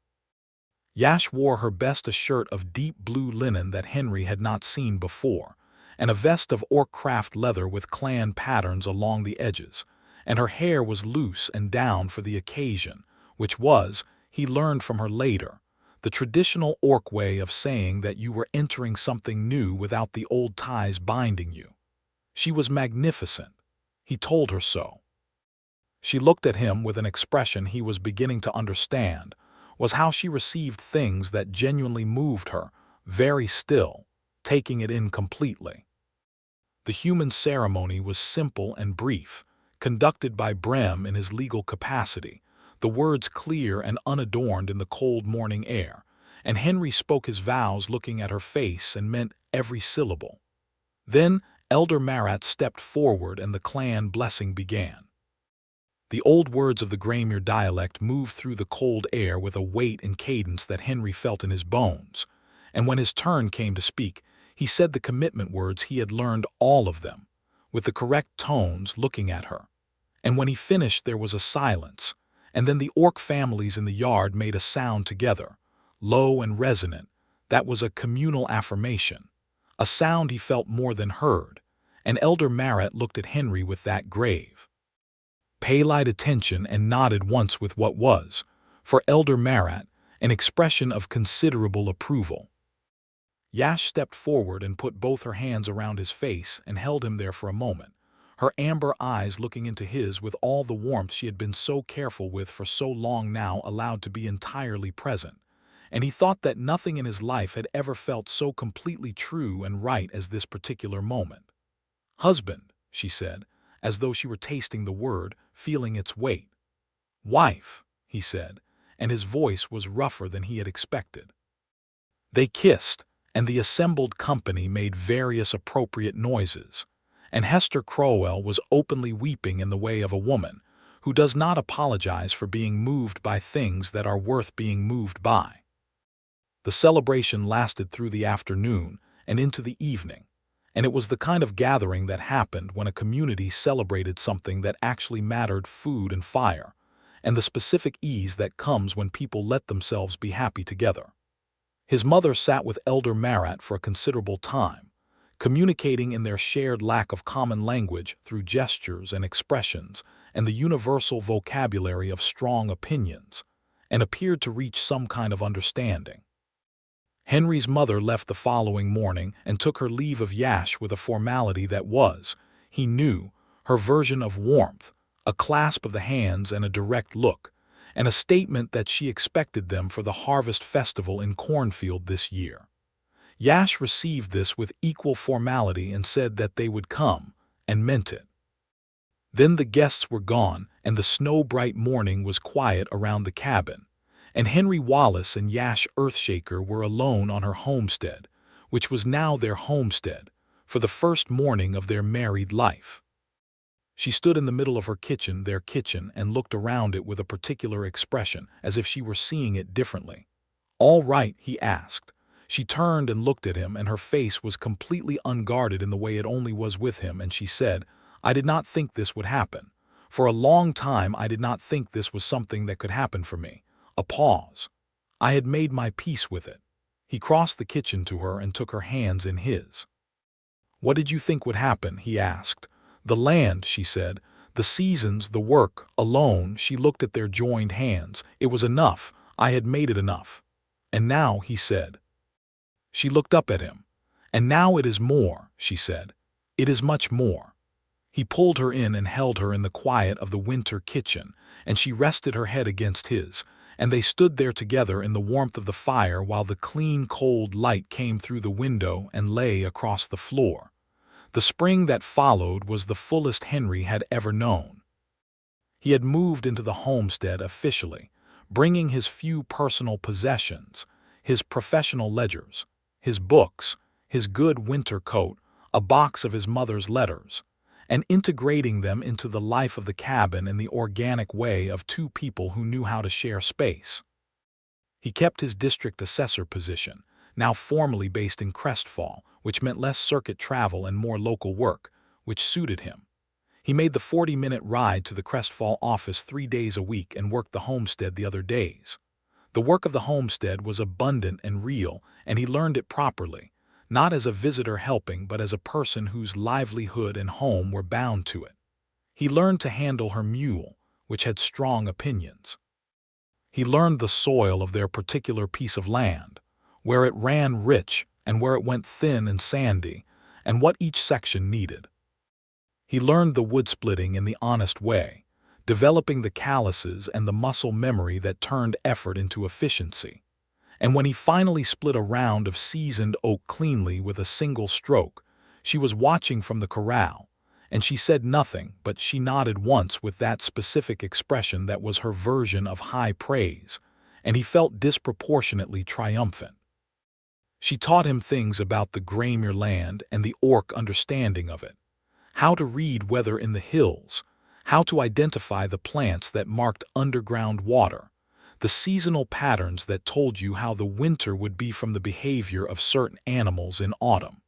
Yash wore her best, a shirt of deep blue linen that Henry had not seen before, and a vest of orc craft leather with clan patterns along the edges, and her hair was loose and down for the occasion, which was, he learned from her later, the traditional orc way of saying that you were entering something new without the old ties binding you. She was magnificent. He told her so. She looked at him with an expression he was beginning to understand, was how she received things that genuinely moved her, very still, taking it in completely. The human ceremony was simple and brief, conducted by Brem in his legal capacity, the words clear and unadorned in the cold morning air, and Henry spoke his vows looking at her face and meant every syllable. Then Elder Marat stepped forward and the clan blessing began. The old words of the Graymere dialect moved through the cold air with a weight and cadence that Henry felt in his bones, and when his turn came to speak, he said the commitment words he had learned, all of them, with the correct tones, looking at her. And when he finished there was a silence, and then the orc families in the yard made a sound together, low and resonant, that was a communal affirmation, a sound he felt more than heard, and Elder Marat looked at Henry with that grave, pale-eyed attention and nodded once with what was, for Elder Marat, an expression of considerable approval. Yash stepped forward and put both her hands around his face and held him there for a moment, her amber eyes looking into his with all the warmth she had been so careful with for so long now allowed to be entirely present, and he thought that nothing in his life had ever felt so completely true and right as this particular moment. "Husband," she said, as though she were tasting the word, feeling its weight. "Wife," he said, and his voice was rougher than he had expected. They kissed, and the assembled company made various appropriate noises, and Hester Crowell was openly weeping in the way of a woman who does not apologize for being moved by things that are worth being moved by. The celebration lasted through the afternoon and into the evening, and it was the kind of gathering that happened when a community celebrated something that actually mattered: food and fire, and the specific ease that comes when people let themselves be happy together. His mother sat with Elder Marat for a considerable time, communicating in their shared lack of common language through gestures and expressions and the universal vocabulary of strong opinions, and appeared to reach some kind of understanding. Henry's mother left the following morning and took her leave of Yash with a formality that was, he knew, her version of warmth, a clasp of the hands and a direct look, and a statement that she expected them for the harvest festival in Cornfield this year. Yash received this with equal formality and said that they would come, and meant it. Then the guests were gone, and the snow-bright morning was quiet around the cabin, and Henry Wallace and Yash Earthshaker were alone on her homestead, which was now their homestead, for the first morning of their married life. She stood in the middle of her kitchen, their kitchen, and looked around it with a particular expression, as if she were seeing it differently. "All right," he asked. She turned and looked at him, and her face was completely unguarded in the way it only was with him, and she said, "I did not think this would happen. For a long time I did not think this was something that could happen for me." A pause. I had made my peace with it. He crossed the kitchen to her and took her hands in his. "What did you think would happen?" he asked. "The land," she said. "The seasons, the work, alone." She looked at their joined hands. "It was enough. I had made it enough." "And now," he said. She looked up at him. "And now it is more," she said. "It is much more." He pulled her in and held her in the quiet of the winter kitchen, and she rested her head against his, and they stood there together in the warmth of the fire while the clean, cold light came through the window and lay across the floor. The spring that followed was the fullest Henry had ever known. He had moved into the homestead officially, bringing his few personal possessions, his professional ledgers, his books, his good winter coat, a box of his mother's letters, and integrating them into the life of the cabin in the organic way of two people who knew how to share space. He kept his district assessor position, now formally based in Crestfall, which meant less circuit travel and more local work, which suited him. He made the 40-minute ride to the Crestfall office 3 days a week and worked the homestead the other days. The work of the homestead was abundant and real, and he learned it properly, not as a visitor helping but as a person whose livelihood and home were bound to it. He learned to handle her mule, which had strong opinions. He learned the soil of their particular piece of land, where it ran rich and where it went thin and sandy, and what each section needed. He learned the wood splitting in the honest way, developing the calluses and the muscle memory that turned effort into efficiency. And when he finally split a round of seasoned oak cleanly with a single stroke, she was watching from the corral, and she said nothing, but she nodded once with that specific expression that was her version of high praise, and he felt disproportionately triumphant. She taught him things about the Graemere land and the orc understanding of it, how to read weather in the hills, how to identify the plants that marked underground water, the seasonal patterns that told you how the winter would be from the behavior of certain animals in autumn.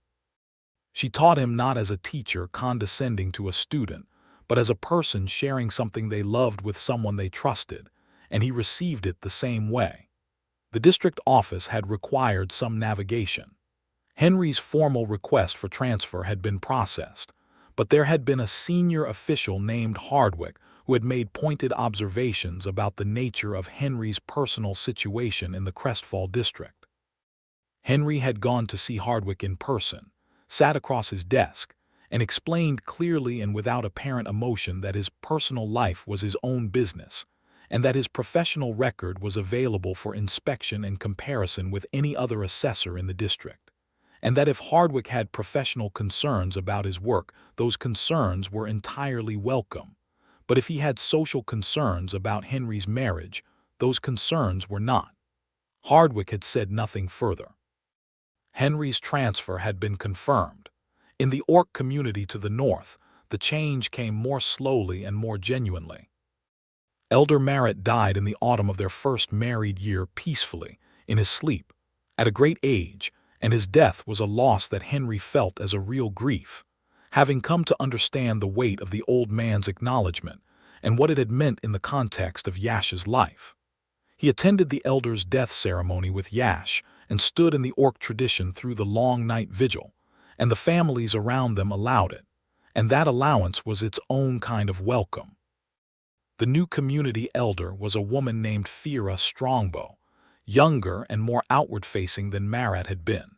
She taught him not as a teacher condescending to a student, but as a person sharing something they loved with someone they trusted, and he received it the same way. The district office had required some navigation. Henry's formal request for transfer had been processed, but there had been a senior official named Hardwick who had made pointed observations about the nature of Henry's personal situation in the Crestfall district. Henry had gone to see Hardwick in person, sat across his desk, and explained clearly and without apparent emotion that his personal life was his own business, and that his professional record was available for inspection and comparison with any other assessor in the district, and that if Hardwick had professional concerns about his work, those concerns were entirely welcome. But if he had social concerns about Henry's marriage, those concerns were not. Hardwick had said nothing further. Henry's transfer had been confirmed. In the orc community to the north, the change came more slowly and more genuinely. Elder Merritt died in the autumn of their first married year peacefully, in his sleep, at a great age, and his death was a loss that Henry felt as a real grief, having come to understand the weight of the old man's acknowledgement and what it had meant in the context of Yash's life. He attended the elder's death ceremony with Yash and stood in the orc tradition through the long night vigil, and the families around them allowed it, and that allowance was its own kind of welcome. The new community elder was a woman named Fira Strongbow, younger and more outward-facing than Marat had been,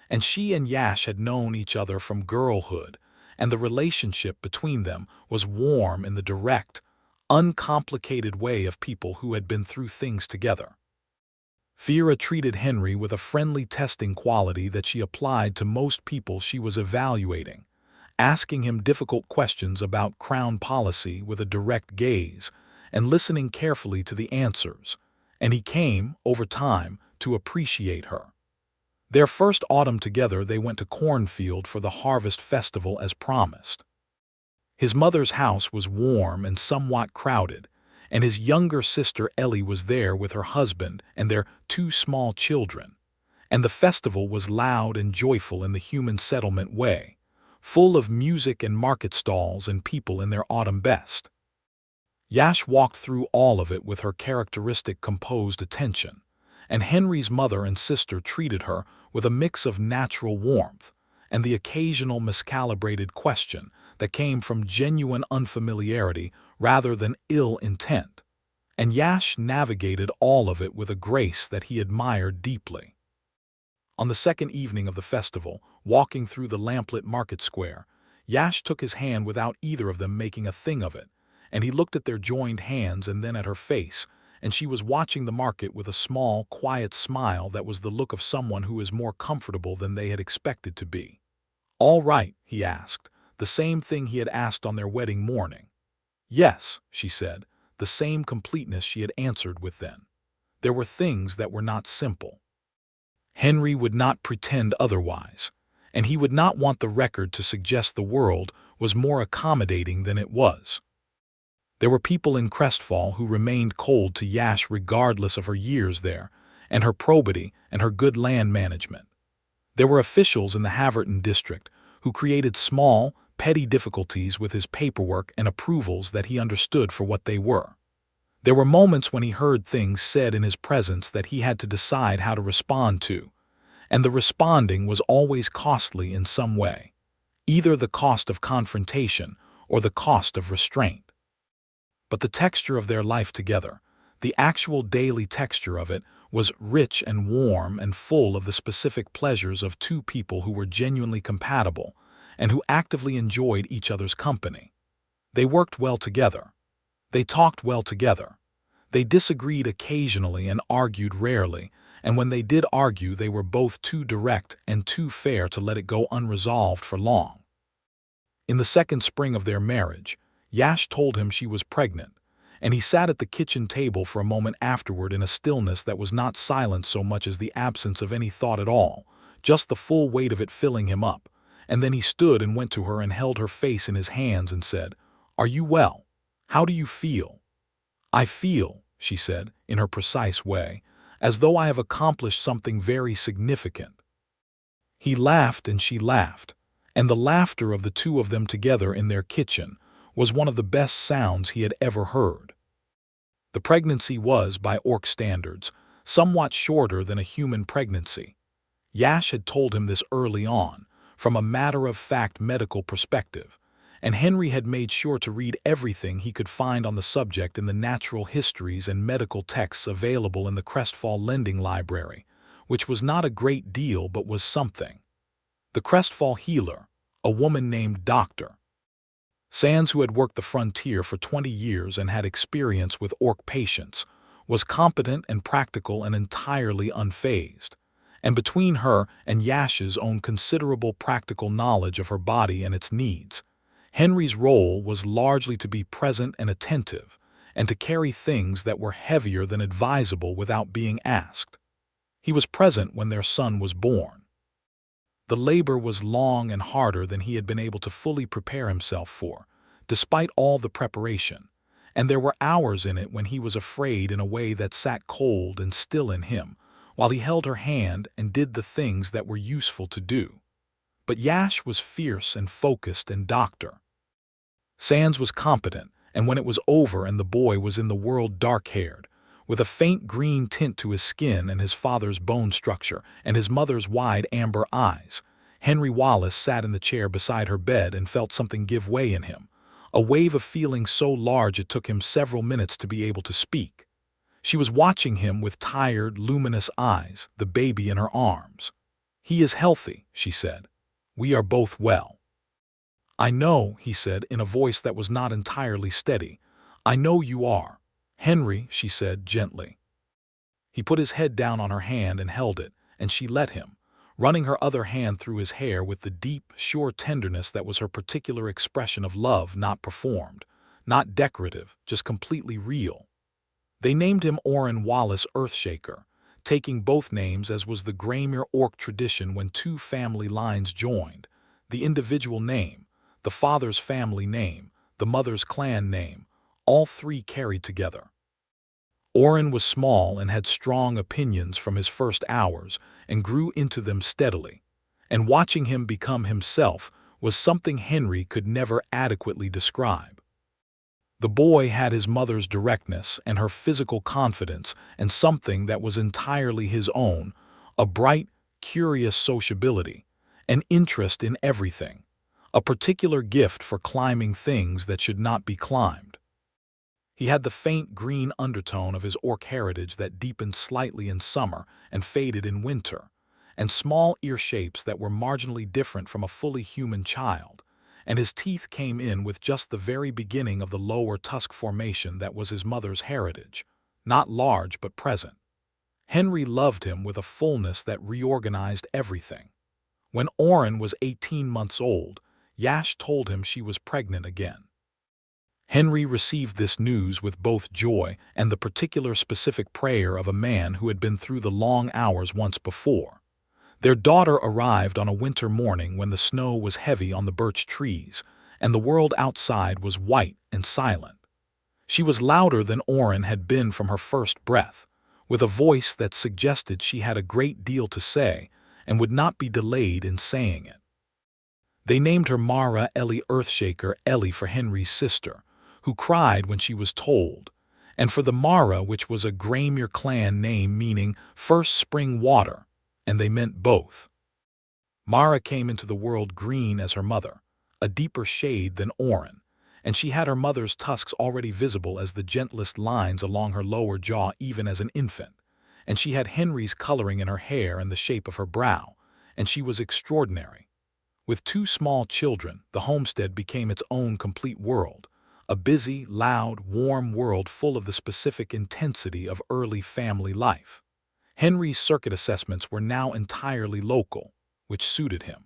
and she and Yash had known each other from girlhood, and the relationship between them was warm in the direct, uncomplicated way of people who had been through things together. Fira treated Henry with a friendly testing quality that she applied to most people she was evaluating, asking him difficult questions about crown policy with a direct gaze and listening carefully to the answers, and he came, over time, to appreciate her. Their first autumn together they went to Cornfield for the harvest festival as promised. His mother's house was warm and somewhat crowded, and his younger sister Ellie was there with her husband and their 2 small children, And the festival was loud and joyful in the human settlement way, full of music and market stalls and people in their autumn best. Yash walked through all of it with her characteristic composed attention, and Henry's mother and sister treated her with a mix of natural warmth and the occasional miscalibrated question that came from genuine unfamiliarity rather than ill intent. And Yash navigated all of it with a grace that he admired deeply. On the second evening of the festival, walking through the lamplit market square, Yash took his hand without either of them making a thing of it, and he looked at their joined hands and then at her face, and she was watching the market with a small, quiet smile that was the look of someone who is more comfortable than they had expected to be. "All right," he asked, the same thing he had asked on their wedding morning. "Yes," she said, the same completeness she had answered with then. There were things that were not simple. Henry would not pretend otherwise, and he would not want the record to suggest the world was more accommodating than it was. There were people in Crestfall who remained cold to Yash regardless of her years there, and her probity and her good land management. There were officials in the Haverton district who created small, petty difficulties with his paperwork and approvals that he understood for what they were. There were moments when he heard things said in his presence that he had to decide how to respond to, and the responding was always costly in some way, either the cost of confrontation or the cost of restraint. But the texture of their life together, the actual daily texture of it, was rich and warm and full of the specific pleasures of two people who were genuinely compatible and who actively enjoyed each other's company. They worked well together. They talked well together. They disagreed occasionally and argued rarely, and when they did argue they were both too direct and too fair to let it go unresolved for long. In the second spring of their marriage, Yash told him she was pregnant, and he sat at the kitchen table for a moment afterward in a stillness that was not silence so much as the absence of any thought at all, just the full weight of it filling him up, and then he stood and went to her and held her face in his hands and said, "Are you well? How do you feel?" "I feel," she said, in her precise way, "as though I have accomplished something very significant." He laughed and she laughed, and the laughter of the two of them together in their kitchen was one of the best sounds he had ever heard. The pregnancy was, by Orc standards, somewhat shorter than a human pregnancy. Yash had told him this early on, from a matter-of-fact medical perspective, and Henry had made sure to read everything he could find on the subject in the natural histories and medical texts available in the Crestfall Lending Library, which was not a great deal but was something. The Crestfall healer, a woman named Dr. Sands, who had worked the frontier for 20 years and had experience with Orc patients, was competent and practical and entirely unfazed. And between her and Yash's own considerable practical knowledge of her body and its needs, Henry's role was largely to be present and attentive, and to carry things that were heavier than advisable without being asked. He was present when their son was born. The labor was long and harder than he had been able to fully prepare himself for, despite all the preparation, and there were hours in it when he was afraid in a way that sat cold and still in him, while he held her hand and did the things that were useful to do. But Yash was fierce and focused, and Dr. Sands was competent, and when it was over and the boy was in the world dark-haired, with a faint green tint to his skin and his father's bone structure and his mother's wide amber eyes, Henry Wallace sat in the chair beside her bed and felt something give way in him, a wave of feeling so large it took him several minutes to be able to speak. She was watching him with tired, luminous eyes, the baby in her arms. "He is healthy," she said. "We are both well." "I know," he said in a voice that was not entirely steady. "I know you are. Henry," she said gently. He put his head down on her hand and held it, and she let him, running her other hand through his hair with the deep, sure tenderness that was her particular expression of love, not performed, not decorative, just completely real. They named him Henry Wallace Earthshaker, taking both names as was the Graymere Orc tradition when two family lines joined, the individual name, the father's family name, the mother's clan name, all three carried together. Oren was small and had strong opinions from his first hours, and grew into them steadily. And watching him become himself was something Henry could never adequately describe. The boy had his mother's directness and her physical confidence and something that was entirely his own, a bright, curious sociability, an interest in everything, a particular gift for climbing things that should not be climbed. He had the faint green undertone of his orc heritage that deepened slightly in summer and faded in winter, and small ear shapes that were marginally different from a fully human child, and his teeth came in with just the very beginning of the lower tusk formation that was his mother's heritage, not large but present. Henry loved him with a fullness that reorganized everything. When Oren was 18 months old, Yash told him she was pregnant again. Henry received this news with both joy and the particular specific prayer of a man who had been through the long hours once before. Their daughter arrived on a winter morning when the snow was heavy on the birch trees, and the world outside was white and silent. She was louder than Oren had been from her first breath, with a voice that suggested she had a great deal to say and would not be delayed in saying it. They named her Mara Ellie Earthshaker Ellie for Henry's sister, who cried when she was told, and for the Mara, which was a Graymere clan name meaning first spring water, and they meant both. Mara came into the world green as her mother, a deeper shade than Oren, and she had her mother's tusks already visible as the gentlest lines along her lower jaw even as an infant, and she had Henry's coloring in her hair and the shape of her brow, and she was extraordinary. With 2 small children, the homestead became its own complete world, a busy, loud, warm world full of the specific intensity of early family life. Henry's circuit assessments were now entirely local, which suited him.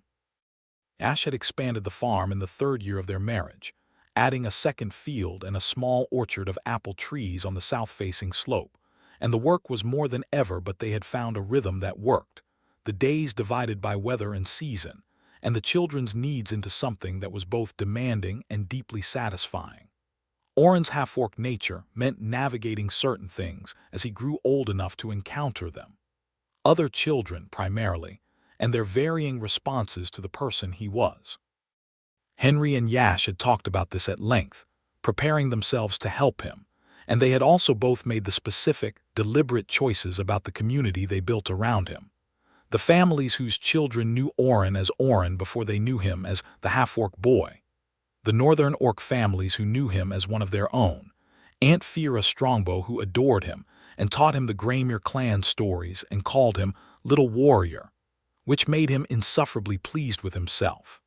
Yash had expanded the farm in the 3rd year of their marriage, adding a second field and a small orchard of apple trees on the south-facing slope, and the work was more than ever, but they had found a rhythm that worked, the days divided by weather and season, and the children's needs into something that was both demanding and deeply satisfying. Oren's half-orc nature meant navigating certain things as he grew old enough to encounter them. Other children, primarily, and their varying responses to the person he was. Henry and Yash had talked about this at length, preparing themselves to help him, and they had also both made the specific, deliberate choices about the community they built around him. The families whose children knew Oren as Oren before they knew him as the half-orc boy. The northern orc families who knew him as one of their own. Aunt Fira Strongbow, who adored him and taught him the Graymere clan stories and called him Little Warrior, which made him insufferably pleased with himself.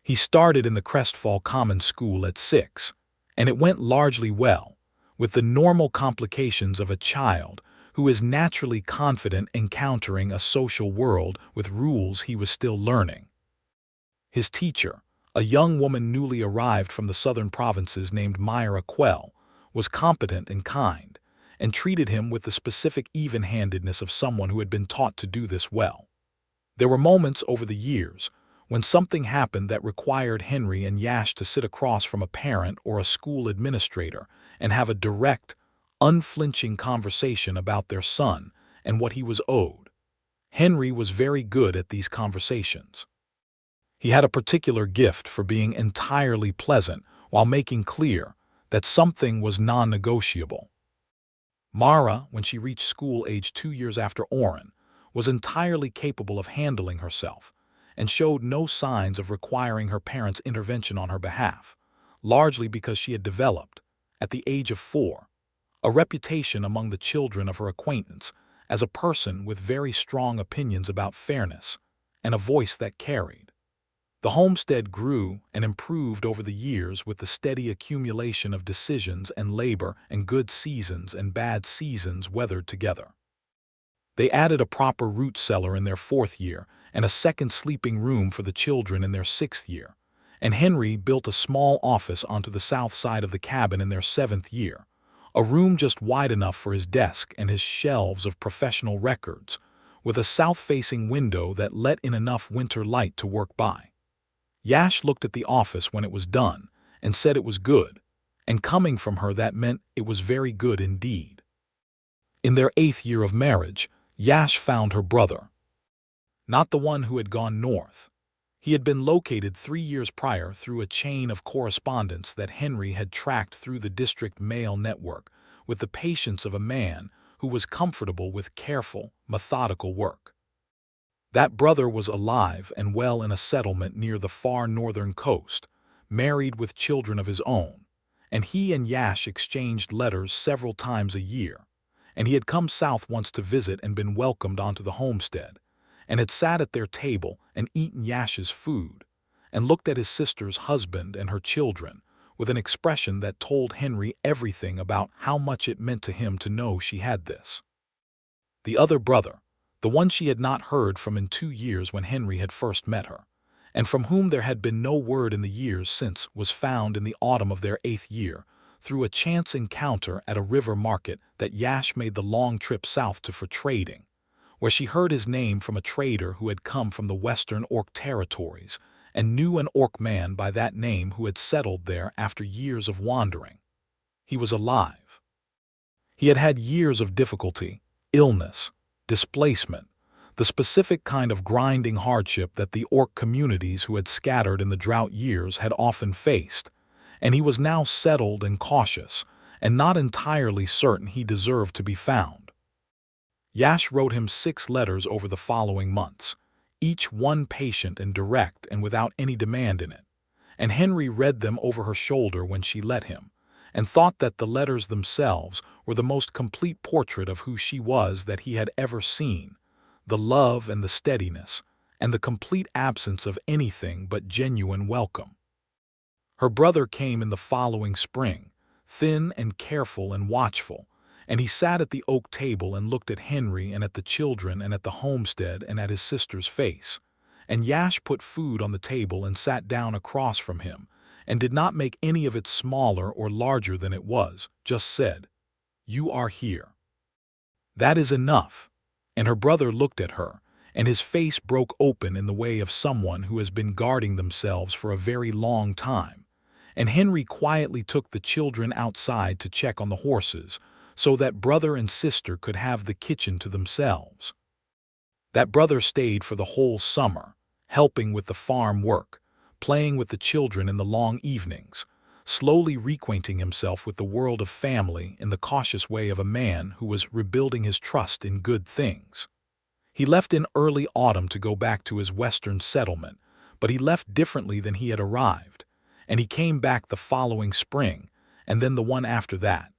He started in the Crestfall Common School at 6, and it went largely well, with the normal complications of a child who is naturally confident encountering a social world with rules he was still learning. His teacher, a young woman newly arrived from the southern provinces named Myra Quell, was competent and kind, and treated him with the specific even-handedness of someone who had been taught to do this well. There were moments over the years when something happened that required Henry and Yash to sit across from a parent or a school administrator and have a direct, unflinching conversation about their son and what he was owed. Henry was very good at these conversations. He had a particular gift for being entirely pleasant while making clear that something was non-negotiable. Mara, when she reached school age 2 years after Oren, was entirely capable of handling herself and showed no signs of requiring her parents' intervention on her behalf, largely because she had developed, at the age of 4, a reputation among the children of her acquaintance as a person with very strong opinions about fairness and a voice that carried. The homestead grew and improved over the years with the steady accumulation of decisions and labor and good seasons and bad seasons weathered together. They added a proper root cellar in their 4th year and a second sleeping room for the children in their 6th year, and Henry built a small office onto the south side of the cabin in their 7th year, a room just wide enough for his desk and his shelves of professional records, with a south-facing window that let in enough winter light to work by. Yash looked at the office when it was done and said it was good, and coming from her that meant it was very good indeed. In their 8th year of marriage, Yash found her brother, not the one who had gone north. He had been located 3 years prior through a chain of correspondence that Henry had tracked through the district mail network with the patience of a man who was comfortable with careful, methodical work. That brother was alive and well in a settlement near the far northern coast, married with children of his own, and he and Yash exchanged letters several times a year, and he had come south once to visit and been welcomed onto the homestead, and had sat at their table and eaten Yash's food, and looked at his sister's husband and her children with an expression that told Henry everything about how much it meant to him to know she had this. The other brother, the one she had not heard from in 2 years when Henry had first met her, and from whom there had been no word in the years since, was found in the autumn of their 8th year through a chance encounter at a river market that Yash made the long trip south to for trading, where she heard his name from a trader who had come from the western Orc territories and knew an Orc man by that name who had settled there after years of wandering. He was alive. He had had years of difficulty, illness, displacement, the specific kind of grinding hardship that the Orc communities who had scattered in the drought years had often faced, and he was now settled and cautious, and not entirely certain he deserved to be found. Yash wrote him 6 letters over the following months, each one patient and direct and without any demand in it, and Henry read them over her shoulder when she let him, and thought that the letters themselves were the most complete portrait of who she was that he had ever seen, the love and the steadiness, and the complete absence of anything but genuine welcome. Her brother came in the following spring, thin and careful and watchful, and he sat at the oak table and looked at Henry and at the children and at the homestead and at his sister's face, and Yash put food on the table and sat down across from him, and did not make any of it smaller or larger than it was, just said, "You are here. That is enough." And her brother looked at her, and his face broke open in the way of someone who has been guarding themselves for a very long time, and Henry quietly took the children outside to check on the horses, so that brother and sister could have the kitchen to themselves. That brother stayed for the whole summer, helping with the farm work, playing with the children in the long evenings, slowly reacquainting himself with the world of family in the cautious way of a man who was rebuilding his trust in good things. He left in early autumn to go back to his western settlement, but he left differently than he had arrived, and he came back the following spring, and then the one after that,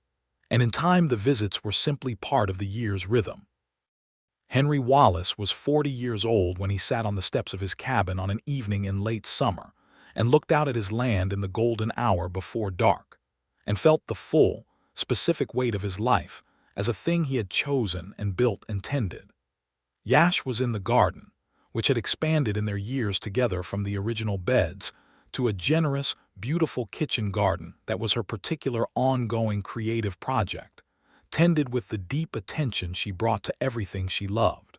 and in time the visits were simply part of the year's rhythm. Henry Wallace was 40 years old when he sat on the steps of his cabin on an evening in late summer and looked out at his land in the golden hour before dark, and felt the full, specific weight of his life as a thing he had chosen and built and tended. Yash was in the garden, which had expanded in their years together from the original beds to a generous, beautiful kitchen garden that was her particular ongoing creative project, tended with the deep attention she brought to everything she loved.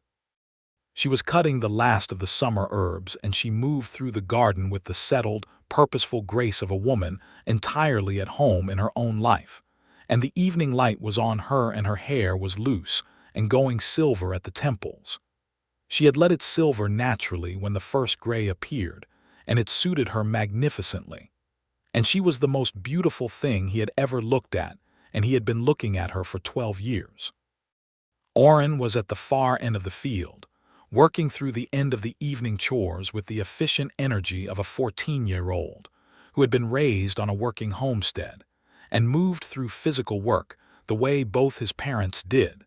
She was cutting the last of the summer herbs, and she moved through the garden with the settled, purposeful grace of a woman entirely at home in her own life, and the evening light was on her and her hair was loose and going silver at the temples. She had let it silver naturally when the first gray appeared, and it suited her magnificently. And she was the most beautiful thing he had ever looked at, and he had been looking at her for 12 years. Orrin was at the far end of the field, working through the end of the evening chores with the efficient energy of a 14-year-old who had been raised on a working homestead and moved through physical work the way both his parents did,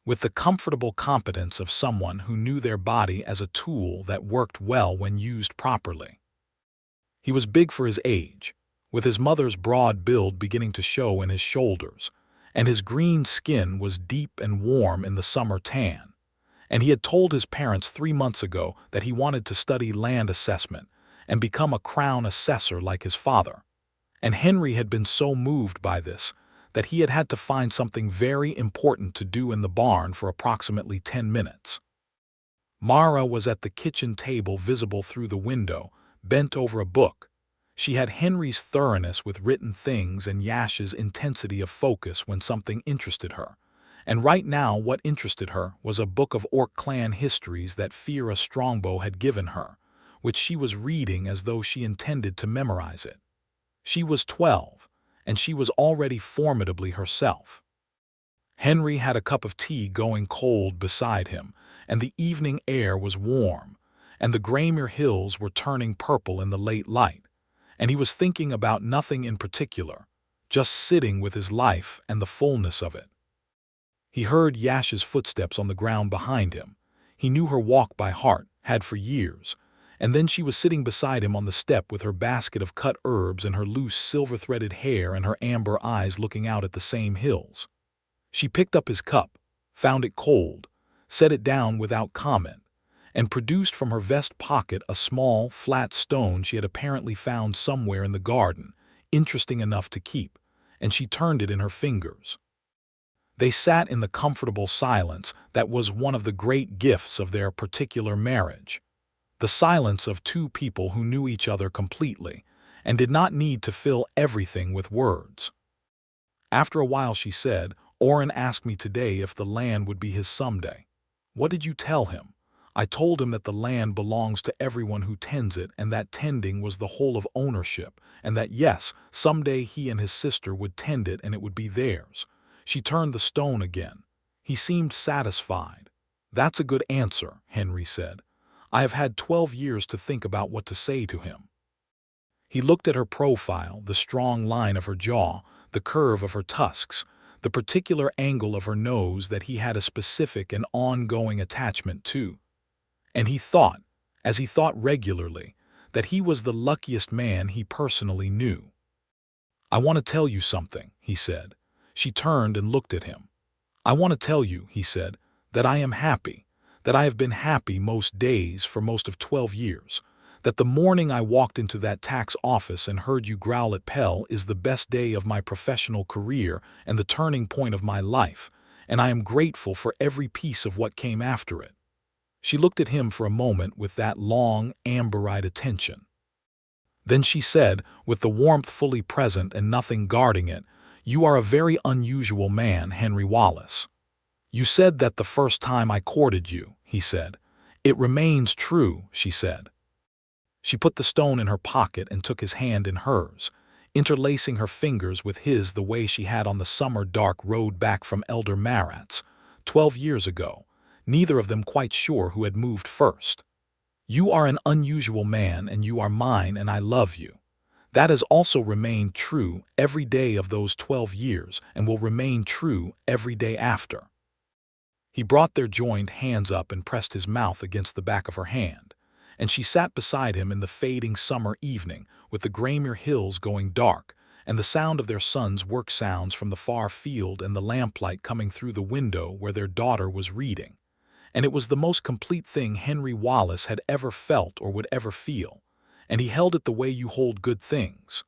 with the comfortable competence of someone who knew their body as a tool that worked well when used properly. He was big for his age, with his mother's broad build beginning to show in his shoulders, and his green skin was deep and warm in the summer tan. And he had told his parents 3 months ago that he wanted to study land assessment and become a crown assessor like his father. And Henry had been so moved by this that he had had to find something very important to do in the barn for approximately 10 minutes. Mara was at the kitchen table visible through the window, bent over a book. She had Henry's thoroughness with written things and Yash's intensity of focus when something interested her, And right now what interested her was a book of Orc clan histories that Fira Strongbow had given her, which she was reading as though she intended to memorize it. She was 12, and she was already formidably herself. Henry had a cup of tea going cold beside him, and the evening air was warm, and the Graymere hills were turning purple in the late light, and he was thinking about nothing in particular, just sitting with his life and the fullness of it. He heard Yash's footsteps on the ground behind him. He knew her walk by heart, had for years, and then she was sitting beside him on the step with her basket of cut herbs and her loose silver-threaded hair and her amber eyes looking out at the same hills. She picked up his cup, found it cold, set it down without comment, and produced from her vest pocket a small, flat stone she had apparently found somewhere in the garden, interesting enough to keep, and she turned it in her fingers. They sat in the comfortable silence that was one of the great gifts of their particular marriage, the silence of two people who knew each other completely and did not need to fill everything with words. After a while she said, "Oren asked me today if the land would be his someday. What did you tell him?" "I told him that the land belongs to everyone who tends it and that tending was the whole of ownership, and that yes, someday he and his sister would tend it and it would be theirs." She turned the stone again. He seemed satisfied. "That's a good answer," Henry said. "I have had 12 years to think about what to say to him." He looked at her profile, the strong line of her jaw, the curve of her tusks, the particular angle of her nose that he had a specific and ongoing attachment to. And he thought, as he thought regularly, that he was the luckiest man he personally knew. "I want to tell you something," he said. She turned and looked at him. "I want to tell you," he said, "that I am happy, that I have been happy most days for most of 12 years, that the morning I walked into that tax office and heard you growl at Pell is the best day of my professional career and the turning point of my life, and I am grateful for every piece of what came after it." She looked at him for a moment with that long, amber-eyed attention. Then she said, with the warmth fully present and nothing guarding it, "You are a very unusual man, Henry Wallace." "You said that the first time I courted you," he said. "It remains true," she said. She put the stone in her pocket and took his hand in hers, interlacing her fingers with his the way she had on the summer dark road back from Elder Marat's, 12 years ago, neither of them quite sure who had moved first. "You are an unusual man and you are mine and I love you. That has also remained true every day of those 12 years and will remain true every day after." He brought their joined hands up and pressed his mouth against the back of her hand, and she sat beside him in the fading summer evening with the Graymere hills going dark and the sound of their son's work sounds from the far field and the lamplight coming through the window where their daughter was reading. And it was the most complete thing Henry Wallace had ever felt or would ever feel, and he held it the way you hold good things,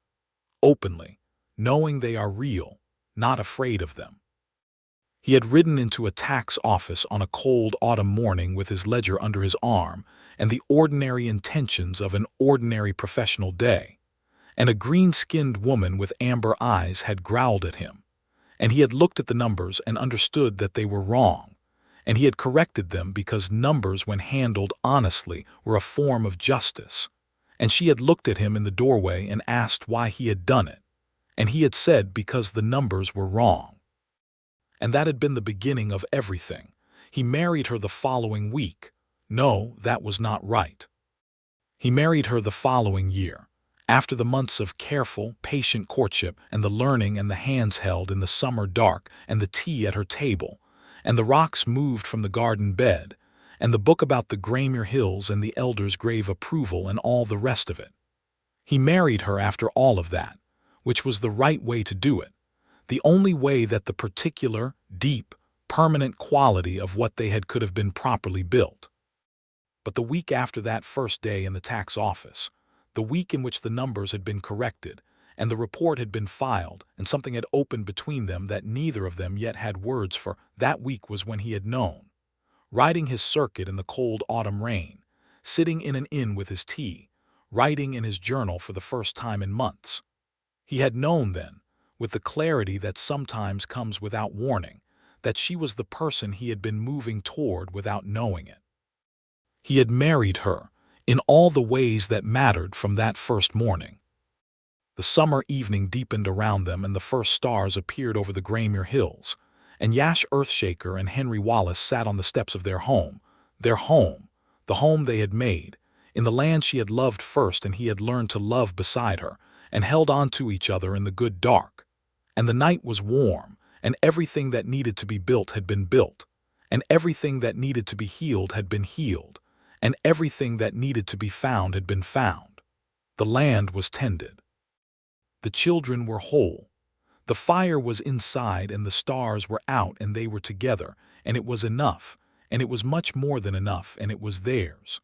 openly, knowing they are real, not afraid of them. He had ridden into a tax office on a cold autumn morning with his ledger under his arm and the ordinary intentions of an ordinary professional day, and a green-skinned woman with amber eyes had growled at him, and he had looked at the numbers and understood that they were wrong, and he had corrected them because numbers when handled honestly were a form of justice, and she had looked at him in the doorway and asked why he had done it, and he had said because the numbers were wrong. And that had been the beginning of everything. He married her the following week. No, that was not right. He married her the following year, after the months of careful, patient courtship and the learning and the hands held in the summer dark and the tea at her table, and the rocks moved from the garden bed, and the book about the Graymere hills and the elder's grave approval and all the rest of it. He married her after all of that, which was the right way to do it, the only way that the particular, deep, permanent quality of what they had could have been properly built. But the week after that first day in the tax office, the week in which the numbers had been corrected, and the report had been filed, and something had opened between them that neither of them yet had words for, that week was when he had known. Riding his circuit in the cold autumn rain, sitting in an inn with his tea, writing in his journal for the first time in months. He had known then, with the clarity that sometimes comes without warning, that she was the person he had been moving toward without knowing it. He had married her in all the ways that mattered from that first morning. The summer evening deepened around them, and the first stars appeared over the Graymere Hills, and Yash Earthshaker and Henry Wallace sat on the steps of their home, the home they had made, in the land she had loved first and he had learned to love beside her, and held on to each other in the good dark. And the night was warm, and everything that needed to be built had been built, and everything that needed to be healed had been healed, and everything that needed to be found had been found. The land was tended. The children were whole. The fire was inside and the stars were out, and they were together, and it was enough, and it was much more than enough, and it was theirs.